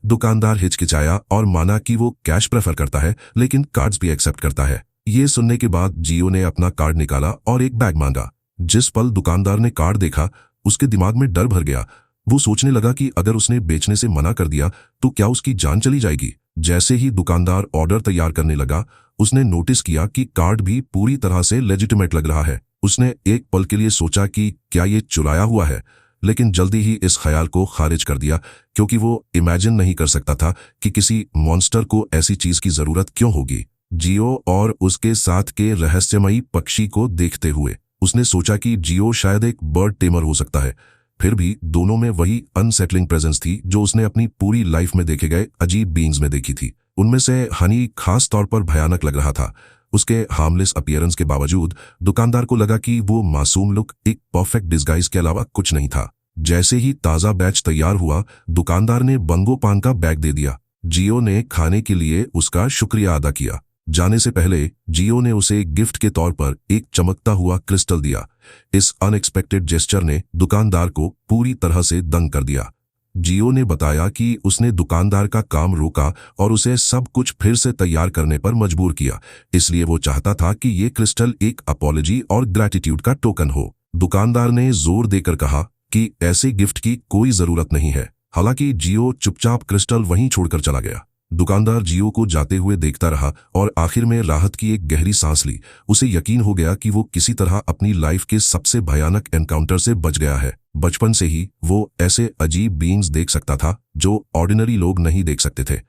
Speaker 1: दुकानदार हिचकिचाया और माना कि वो कैश प्रेफर करता है, लेकिन कार्ड्स भी एक्सेप्ट करता है। ये सुनने के बाद जियो ने अपना कार्ड निकाला और एक बैग मांगा। जिस पल दुकानदार ने कार्ड देखा, उसके दिमाग में डर भर गया। वो सोचने लगा कि अगर उसने बेचने से मना कर दिया तो क्या उसकी जान चली जाएगी। जैसे ही दुकानदार ऑर्डर तैयार करने लगा, उसने नोटिस किया कि कार्ड भी पूरी तरह से लेजिटिमेट लग रहा है। उसने एक पल के लिए सोचा कि क्या ये चुराया हुआ है, लेकिन जल्दी ही इस ख्याल को खारिज कर दिया, क्योंकि वो इमेजिन नहीं कर सकता था कि किसी मॉन्स्टर को ऐसी चीज की जरूरत क्यों होगी। जियो और उसके साथ के रहस्यमयी पक्षी को देखते हुए उसने सोचा कि जियो शायद एक बर्ड टेमर हो सकता है। फिर भी दोनों में वही अनसेटलिंग प्रेजेंस थी जो उसने अपनी पूरी लाइफ में देखे गए अजीब बीइंग्स में देखी थी। उनमें से हनी खास तौर पर भयानक लग रहा था। उसके हार्मलेस अपीयरेंस के बावजूद दुकानदार को लगा कि वो मासूम लुक एक परफेक्ट डिस्गाइज के अलावा कुछ नहीं था। जैसे ही ताज़ा बैच तैयार हुआ, दुकानदार ने बंगो पान का बैग दे दिया। जियो ने खाने के लिए उसका शुक्रिया अदा किया। जाने से पहले जियो ने उसे गिफ्ट के तौर पर एक चमकता हुआ क्रिस्टल दिया। इस अनएक्सपेक्टेड जेस्चर ने दुकानदार को पूरी तरह से दंग कर दिया। जियो ने बताया कि उसने दुकानदार का काम रोका और उसे सब कुछ फिर से तैयार करने पर मजबूर किया, इसलिए वो चाहता था कि ये क्रिस्टल एक अपॉलॉजी और ग्रैटिट्यूड का टोकन हो। दुकानदार ने जोर देकर कहा कि ऐसे गिफ्ट की कोई जरूरत नहीं है। हालांकि जियो चुपचाप क्रिस्टल वहीं छोड़कर चला गया। दुकानदार जियो को जाते हुए देखता रहा और आखिर में राहत की एक गहरी सांस ली। उसे यकीन हो गया कि वो किसी तरह अपनी लाइफ के सबसे भयानक एनकाउंटर से बच गया है। बचपन से ही वो ऐसे अजीब बीइंग्स देख सकता था जो ऑर्डिनरी लोग नहीं देख सकते थे।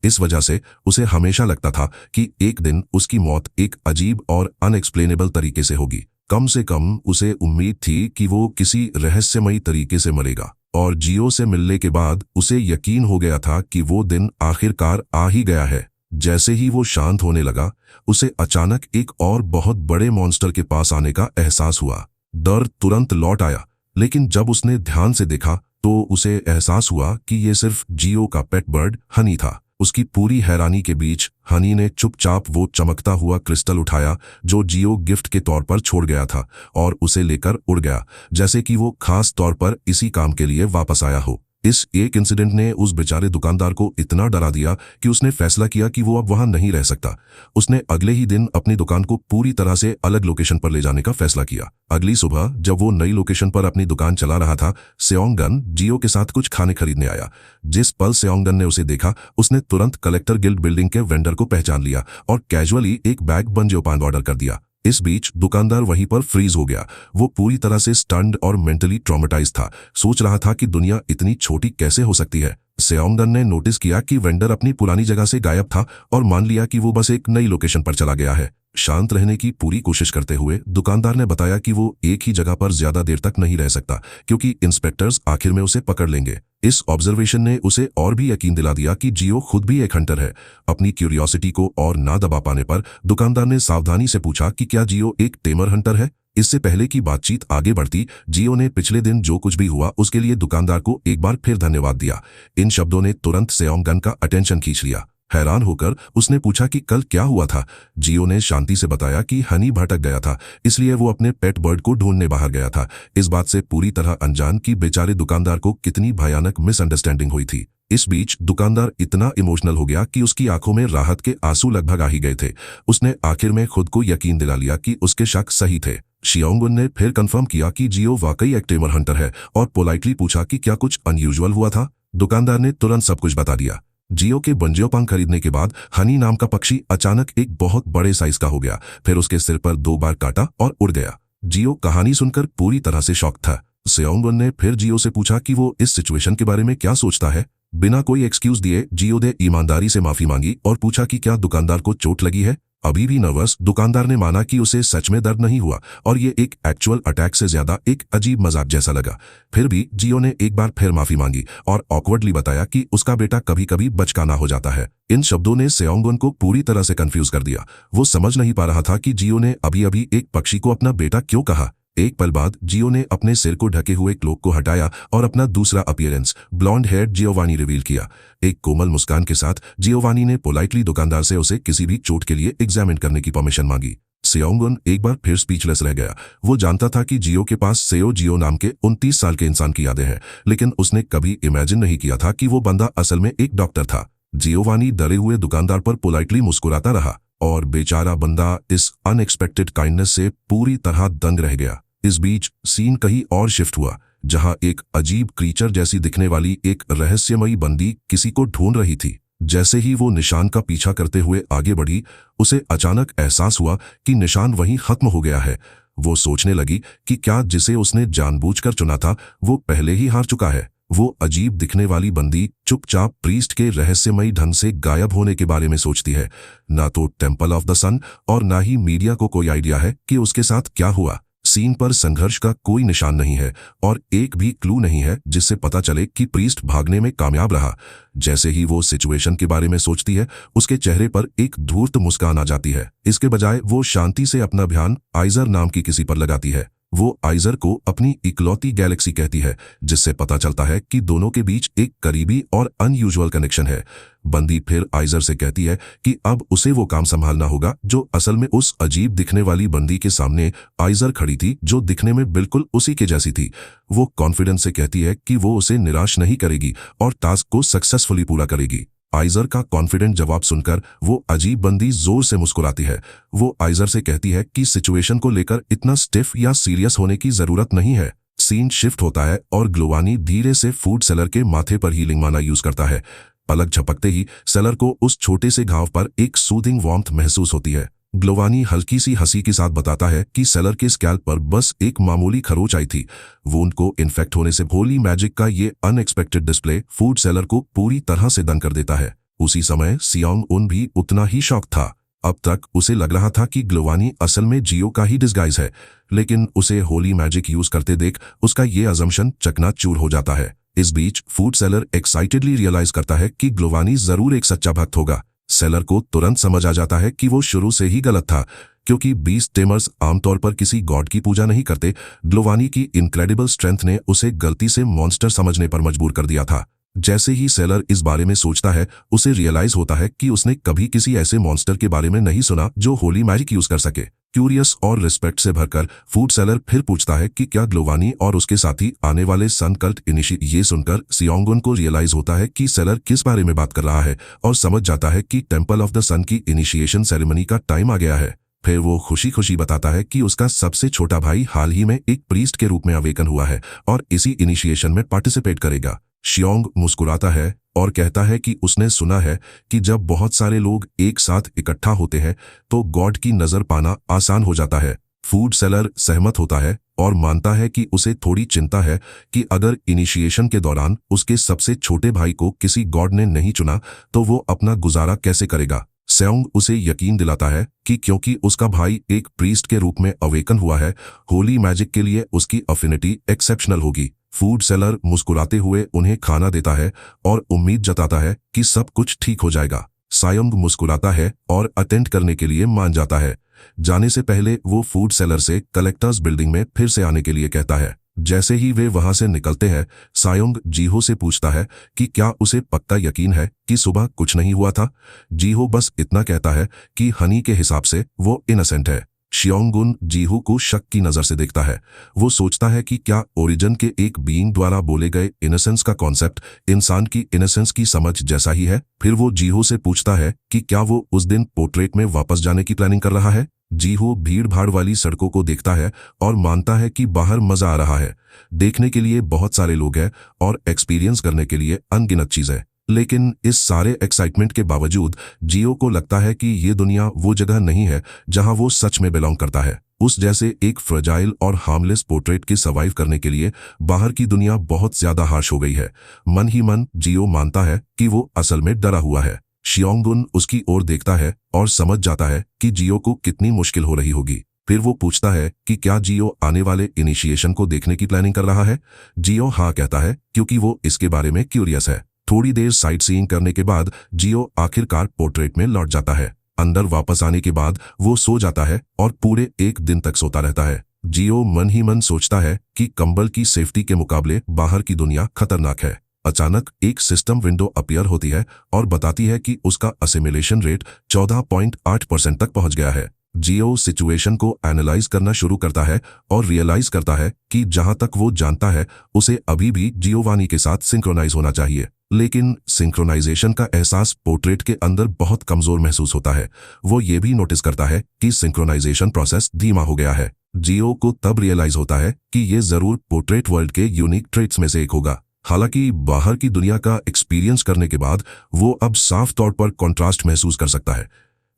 Speaker 1: इस वजह से उसे हमेशा लगता था कि एक दिन उसकी मौत एक अजीब और अनएक्सप्लेनेबल तरीके से होगी। कम से कम उसे उम्मीद थी कि वो किसी रहस्यमयी तरीके से मरेगा। और जियो से मिलने के बाद उसे यकीन हो गया था कि वो दिन आखिरकार आ ही गया है। जैसे ही वो शांत होने लगा, उसे अचानक एक और बहुत बड़े मॉन्स्टर के पास आने का एहसास हुआ। डर तुरंत लौट आया, लेकिन जब उसने ध्यान से देखा तो उसे एहसास हुआ कि ये सिर्फ जियो का पेट बर्ड हनी था। उसकी पूरी हैरानी के बीच हनी ने चुपचाप वो चमकता हुआ क्रिस्टल उठाया जो जियो गिफ्ट के तौर पर छोड़ गया था और उसे लेकर उड़ गया, जैसे कि वो खास तौर पर इसी काम के लिए वापस आया हो। इस एक इंसिडेंट ने उस बेचारे दुकानदार को इतना डरा दिया कि उसने फैसला किया कि वो अब वहां नहीं रह सकता। उसने अगले ही दिन अपनी दुकान को पूरी तरह से अलग लोकेशन पर ले जाने का फैसला किया। अगली सुबह जब वो नई लोकेशन पर अपनी दुकान चला रहा था, सेओंगन जियो के साथ कुछ खाने खरीदने आया। जिस पल सेओंगन ने उसे देखा, उसने तुरंत कलेक्टर गिल्ड बिल्डिंग के वेंडर को पहचान लिया और कैजुअली एक बैग बंजियोपान ऑर्डर कर दिया। इस बीच दुकानदार वहीं पर फ्रीज हो गया। वो पूरी तरह से स्टन्ड और मेंटली ट्रॉमेटाइज था। सोच रहा था कि दुनिया इतनी छोटी कैसे हो सकती है। सेओंगन ने नोटिस किया कि वेंडर अपनी पुरानी जगह से गायब था और मान लिया कि वो बस एक नई लोकेशन पर चला गया है। शांत रहने की पूरी कोशिश करते हुए दुकानदार ने बताया कि वो एक ही जगह पर ज्यादा देर तक नहीं रह सकता, क्योंकि इंस्पेक्टर्स आखिर में उसे पकड़ लेंगे। इस ऑब्जर्वेशन ने उसे और भी यकीन दिला दिया कि जियो खुद भी एक हंटर है। अपनी क्यूरियोसिटी को और ना दबा पाने पर दुकानदार ने सावधानी से पूछा कि क्या जियो एक टेमर हंटर है। इससे पहले कि बातचीत आगे बढ़ती, जियो ने पिछले दिन जो कुछ भी हुआ उसके लिए दुकानदार को एक बार फिर धन्यवाद दिया। इन शब्दों ने तुरंत सेओंगन का अटेंशन खींच लिया। हैरान होकर उसने पूछा कि कल क्या हुआ था। जियो ने शांति से बताया कि हनी भटक गया था, इसलिए वो अपने पेट बर्ड को ढूंढने बाहर गया था। इस बात से पूरी तरह अनजान कि बेचारे दुकानदार को कितनी भयानक मिसअंडरस्टैंडिंग हुई थी। इस बीच दुकानदार इतना इमोशनल हो गया कि उसकी आंखों में राहत के आंसू लगभग आ ही गए थे। उसने आखिर में खुद को यकीन दिला लिया कि उसके शक सही थे। शियोंगुन ने फिर कंफर्म किया कि जियो वाकई एक टेमर हंटर है और पोलाइटली पूछा कि क्या कुछ अनयूजुअल हुआ था। दुकानदार ने तुरंत सब कुछ बता दिया। जियो के बंजियोपांग खरीदने के बाद हनी नाम का पक्षी अचानक एक बहुत बड़े साइज का हो गया, फिर उसके सिर पर 2 बार काटा और उड़ गया। जियो कहानी सुनकर पूरी तरह से शॉक था। सेओंगन ने फिर जियो से पूछा कि वो इस सिचुएशन के बारे में क्या सोचता है। बिना कोई एक्सक्यूज दिए जियो ने ईमानदारी से माफी मांगी और पूछा कि क्या दुकानदार को चोट लगी है। अभी भी नर्वस, दुकानदार ने माना कि उसे सच में दर्द नहीं हुआ और ये एक एक्चुअल अटैक से ज्यादा एक अजीब मजाक जैसा लगा। फिर भी जियो ने एक बार फिर माफी मांगी और ऑकवर्डली बताया कि उसका बेटा कभी कभी बचकाना हो जाता है। इन शब्दों ने सेओंगन को पूरी तरह से कंफ्यूज कर दिया। वो समझ नहीं पा रहा था कि जियो ने अभी अभी एक पक्षी को अपना बेटा क्यों कहा। एक पल बाद जियो ने अपने सिर को ढके हुए क्लोक को हटाया और अपना दूसरा appearance, blonde hair Giovanni reveal किया। एक कोमल मुस्कान के साथ जियोवानी ने पोलाइटली दुकानदार से उसे किसी भी चोट के लिए एग्जामिन करने की परमिशन मांगी। सेओंगन एक बार फिर स्पीचलेस रह गया। वो जानता था कि जियो के पास सेओ जियो नाम के 29 साल के इंसान की यादें हैं, लेकिन उसने कभी इमेजिन नहीं किया था कि वो बंदा असल में एक डॉक्टर था। जियोवानी डरे हुए दुकानदार पर पोलाइटली मुस्कुराता रहा और बेचारा बंदा इस अनएक्सपेक्टेड काइंडनेस से पूरी तरह दंग रह गया। इस बीच सीन कहीं और शिफ्ट हुआ, जहां एक अजीब क्रीचर जैसी दिखने वाली एक रहस्यमयी बंदी किसी को ढूंढ रही थी। जैसे ही वो निशान का पीछा करते हुए आगे बढ़ी, उसे अचानक एहसास हुआ कि निशान वहीं खत्म हो गया है। वो सोचने लगी कि क्या जिसे उसने जानबूझकर चुना था वो पहले ही हार चुका है। वो अजीब दिखने वाली बंदी चुपचाप प्रीस्ट के रहस्यमयी ढंग से गायब होने के बारे में सोचती है। ना तो टेम्पल ऑफ द सन और ना ही मीडिया को कोई आइडिया है कि उसके साथ क्या हुआ। सीन पर संघर्ष का कोई निशान नहीं है और एक भी क्लू नहीं है जिससे पता चले कि प्रीस्ट भागने में कामयाब रहा। जैसे ही वो सिचुएशन के बारे में सोचती है, उसके चेहरे पर एक धूर्त मुस्कान आ जाती है। इसके बजाय वो शांति से अपना ध्यान आइजर नाम की किसी पर लगाती है। वो आइजर को अपनी इकलौती गैलेक्सी कहती है, जिससे पता चलता है कि दोनों के बीच एक करीबी और अनयूजुअल कनेक्शन है। बंदी फिर आइजर से कहती है कि अब उसे वो काम संभालना होगा जो असल में उस अजीब दिखने वाली बंदी के सामने आइजर खड़ी थी, जो दिखने में बिल्कुल उसी के जैसी थी। वो कॉन्फिडेंस से कहती है कि वो उसे निराश नहीं करेगी और टास्क को सक्सेसफुली पूरा करेगी। आइजर का कॉन्फिडेंट जवाब सुनकर वो अजीब बंदी जोर से मुस्कुराती है। वो आइजर से कहती है कि सिचुएशन को लेकर इतना स्टिफ या सीरियस होने की जरूरत नहीं है। सीन शिफ्ट होता है और ग्लोवानी धीरे से फूड सेलर के माथे पर हीलिंग माना यूज करता है। पलक झपकते ही सेलर को उस छोटे से घाव पर एक सूदिंग वार्मथ महसूस होती है। ग्लोवानी हल्की सी हंसी के साथ बताता है कि सेलर के स्कैल्प पर बस एक मामूली खरोच आई थी। वुंड को इन्फेक्ट होने से होली मैजिक का ये अनएक्सपेक्टेड डिस्प्ले फूड सेलर को पूरी तरह से दंग कर देता है। उसी समय सियोंग उन भी उतना ही शॉक था। अब तक उसे लग रहा था कि ग्लोवानी असल में जियो का ही डिस्गाइज है, लेकिन उसे होली मैजिक यूज करते देख उसका ये अजम्पशन चकनाचूर हो जाता है। इस बीच फूड सेलर एक्साइटेडली रियलाइज करता है कि ग्लोवानी जरूर एक सच्चा भक्त होगा। सेलर को तुरंत समझ आ जाता है कि वो शुरू से ही गलत था, क्योंकि बीस्ट टेमर्स आमतौर पर किसी गॉड की पूजा नहीं करते। ग्लोवानी की इनक्रेडिबल स्ट्रेंथ ने उसे गलती से मॉन्स्टर समझने पर मजबूर कर दिया था। जैसे ही सेलर इस बारे में सोचता है, उसे रियलाइज होता है कि उसने कभी किसी ऐसे मॉन्स्टर के बारे में नहीं सुना जो होली मैजिक यूज कर सके। क्यूरियस और रिस्पेक्ट से भरकर फूड सेलर फिर पूछता है कि क्या ग्लोवानी और उसके साथी आने वाले सन कल्ट इनिशिएट। ये सुनकर सियोंगुन को रियलाइज होता है कि सेलर किस बारे में बात कर रहा है और समझ जाता है कि टेंपल ऑफ द सन की इनिशिएशन सेरेमनी का टाइम आ गया है। फिर वो खुशी खुशी बताता है कि उसका सबसे छोटा भाई हाल ही में एक प्रीस्ट के रूप में अवेकन हुआ है और इसी इनिशिएशन में पार्टिसिपेट करेगा। शियोंग मुस्कुराता है और कहता है कि उसने सुना है कि जब बहुत सारे लोग एक साथ इकट्ठा होते हैं तो गॉड की नजर पाना आसान हो जाता है। फूड सेलर सहमत होता है और मानता है कि उसे थोड़ी चिंता है कि अगर इनिशिएशन के दौरान उसके सबसे छोटे भाई को किसी गॉड ने नहीं चुना तो वो अपना गुजारा कैसे करेगा। सेओंग उसे यकीन दिलाता है कि क्योंकि उसका भाई एक प्रीस्ट के रूप में अवेकन हुआ है, होली मैजिक के लिए उसकी अफिनिटी एक्सेप्शनल होगी। फूड सेलर मुस्कुराते हुए उन्हें खाना देता है और उम्मीद जताता है कि सब कुछ ठीक हो जाएगा। सायोंग मुस्कुराता है और अटेंड करने के लिए मान जाता है। जाने से पहले वो फूड सेलर से कलेक्टर्स बिल्डिंग में फिर से आने के लिए कहता है। जैसे ही वे वहां से निकलते हैं, सायोंग जीहो से पूछता है कि क्या उसे पक्का यकीन है कि सुबह कुछ नहीं हुआ था। जीहो बस इतना कहता है कि हनी के हिसाब से वो इनोसेंट है। शियोंगुन जीहू को शक की नजर से देखता है। वो सोचता है कि क्या ओरिजिन के एक बीइंग द्वारा बोले गए इनोसेंस का कॉन्सेप्ट इंसान की इनोसेंस की समझ जैसा ही है। फिर वो जीहू से पूछता है कि क्या वो उस दिन पोर्ट्रेट में वापस जाने की प्लानिंग कर रहा है। जीहू भीड़ भाड़ वाली सड़कों को देखता है और मानता है कि बाहर मजा आ रहा है। देखने के लिए बहुत सारे लोग हैं और एक्सपीरियंस करने के लिए अनगिनत चीजें। लेकिन इस सारे एक्साइटमेंट के बावजूद जियो को लगता है कि ये दुनिया वो जगह नहीं है जहां वो सच में बिलोंग करता है। उस जैसे एक फ्रेजाइल और हार्मलेस पोर्ट्रेट के सर्वाइव करने के लिए बाहर की दुनिया बहुत ज्यादा हार्श हो गई है। मन ही मन जियो मानता है कि वो असल में डरा हुआ है। शियोंगुन उसकी ओर देखता है और समझ जाता है कि जियो को कितनी मुश्किल हो रही होगी। फिर वो पूछता है कि क्या जियो आने वाले इनिशिएशन को देखने की प्लानिंग कर रहा है। जियो हाँ कहता है, क्योंकि वो इसके बारे में क्यूरियस है। थोड़ी देर साइट सीइंग करने के बाद जियो आखिरकार पोर्ट्रेट में लौट जाता है। अंदर वापस आने के बाद वो सो जाता है और पूरे एक दिन तक सोता रहता है। जियो मन ही मन सोचता है कि कंबल की सेफ्टी के मुकाबले बाहर की दुनिया खतरनाक है। अचानक एक सिस्टम विंडो अपीयर होती है और बताती है कि उसका असिमिलेशन रेट 14.8% तक पहुंच गया है। जियो सिचुएशन को एनालाइज करना शुरू करता है और रियलाइज करता है कि जहां तक वो जानता है उसे अभी भी जियोवानी के साथ सिंक्रोनाइज होना चाहिए। लेकिन सिंक्रोनाइजेशन का एहसास पोर्ट्रेट के अंदर बहुत कमजोर महसूस होता है। वो ये भी नोटिस करता है कि सिंक्रोनाइजेशन प्रोसेस धीमा हो गया है। जियो को तब रियलाइज होता है कि ये जरूर पोर्ट्रेट वर्ल्ड के यूनिक ट्रेट्स में से एक होगा। हालांकि बाहर की दुनिया का एक्सपीरियंस करने के बाद वो अब साफ तौर पर कॉन्ट्रास्ट महसूस कर सकता है।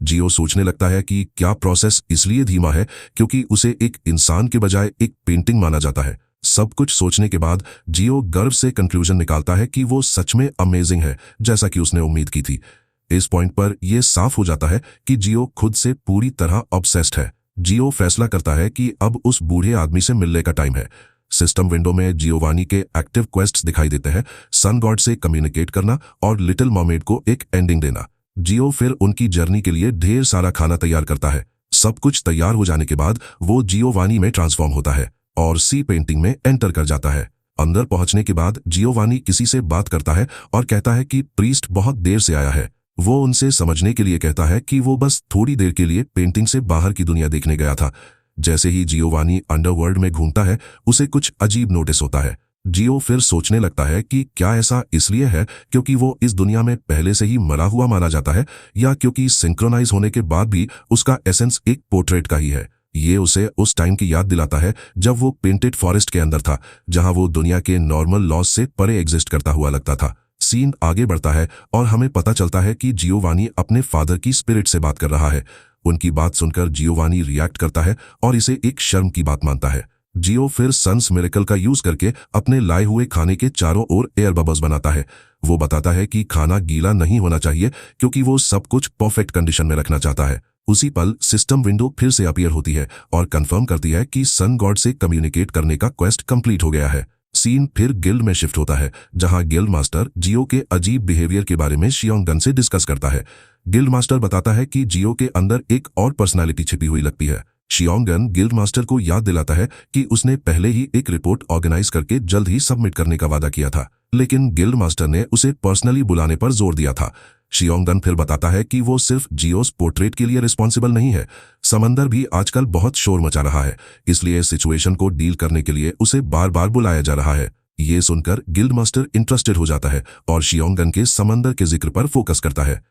Speaker 1: जियो सोचने लगता है कि क्या प्रोसेस इसलिए धीमा है क्योंकि उसे एक इंसान के बजाय एक पेंटिंग माना जाता है। सब कुछ सोचने के बाद जियो गर्व से कंक्लूजन निकालता है कि वो सच में अमेजिंग है, जैसा कि उसने उम्मीद की थी। इस पॉइंट पर यह साफ हो जाता है कि जियो खुद से पूरी तरह ऑब्सेस्ड है। जियो फैसला करता है कि अब उस बूढ़े आदमी से मिलने का टाइम है। सिस्टम विंडो में जियोवानी के एक्टिव क्वेस्ट्स दिखाई देते हैं, सन गॉड से कम्युनिकेट करना और लिटिल मर्मेड को एक एंडिंग देना। जियो फिर उनकी जर्नी के लिए ढेर सारा खाना तैयार करता है। सब कुछ तैयार हो जाने के बाद वो जियोवानी में ट्रांसफॉर्म होता है और सी पेंटिंग में एंटर कर जाता है। अंदर पहुंचने के बाद जियोवानी किसी से बात करता है और कहता है कि प्रीस्ट बहुत देर से आया है। वो उनसे समझने के लिए कहता है कि वो बस थोड़ी देर के लिए पेंटिंग से बाहर की दुनिया देखने गया था। जैसे ही जियोवानी अंडरवर्ल्ड में घूमता है, उसे कुछ अजीब नोटिस होता है। जियो फिर सोचने लगता है कि क्या ऐसा इसलिए है क्योंकि वो इस दुनिया में पहले से ही मरा हुआ माना जाता है, या क्योंकि सिंक्रोनाइज होने के बाद भी उसका एसेंस एक पोर्ट्रेट का ही है। ये उसे उस टाइम की याद दिलाता है जब वो पेंटेड फॉरेस्ट के अंदर था, जहां वो दुनिया के नॉर्मल लॉज से परे एग्जिस्ट करता हुआ लगता था। सीन आगे बढ़ता है और हमें पता चलता है कि जियोवानी अपने फादर की स्पिरिट से बात कर रहा है। उनकी बात सुनकर जियोवानी रिएक्ट करता है और इसे एक शर्म की बात मानता है। जियो फिर सन्स मिरेकल का यूज करके अपने लाए हुए खाने के चारों ओर एयर बबल्स बनाता है। वो बताता है कि खाना गीला नहीं होना चाहिए क्योंकि वो सब कुछ परफेक्ट कंडीशन में रखना चाहता है। उसी पल सिस्टम विंडो फिर से अपीयर होती है और कंफर्म करती है कि सन गॉड से कम्युनिकेट करने का क्वेस्ट कंप्लीट हो गया है। सीन फिर गिल्ड में शिफ्ट होता है, जहां गिल्ड मास्टर जियो के अजीब बिहेवियर के बारे में शियोंगन से डिस्कस करता है। गिल्ड मास्टर बताता है कि जियो के अंदर एक और पर्सनालिटी छिपी हुई लगती है। शियोंगन गिल्ड मास्टर को याद दिलाता है कि उसने पहले ही एक रिपोर्ट ऑर्गेनाइज करके जल्द ही सबमिट करने का वादा किया था, लेकिन गिल्ड मास्टर ने उसे पर्सनली बुलाने पर जोर दिया था। शियोंगन फिर बताता है कि वो सिर्फ जियोस पोर्ट्रेट के लिए रिस्पॉन्सिबल नहीं है, समंदर भी आजकल बहुत शोर मचा रहा है, इसलिए सिचुएशन को डील करने के लिए उसे बार बार बुलाया जा रहा है। ये सुनकर गिल्ड मास्टर इंटरेस्टेड हो जाता है और शियोंगन के समंदर के जिक्र पर फोकस करता है।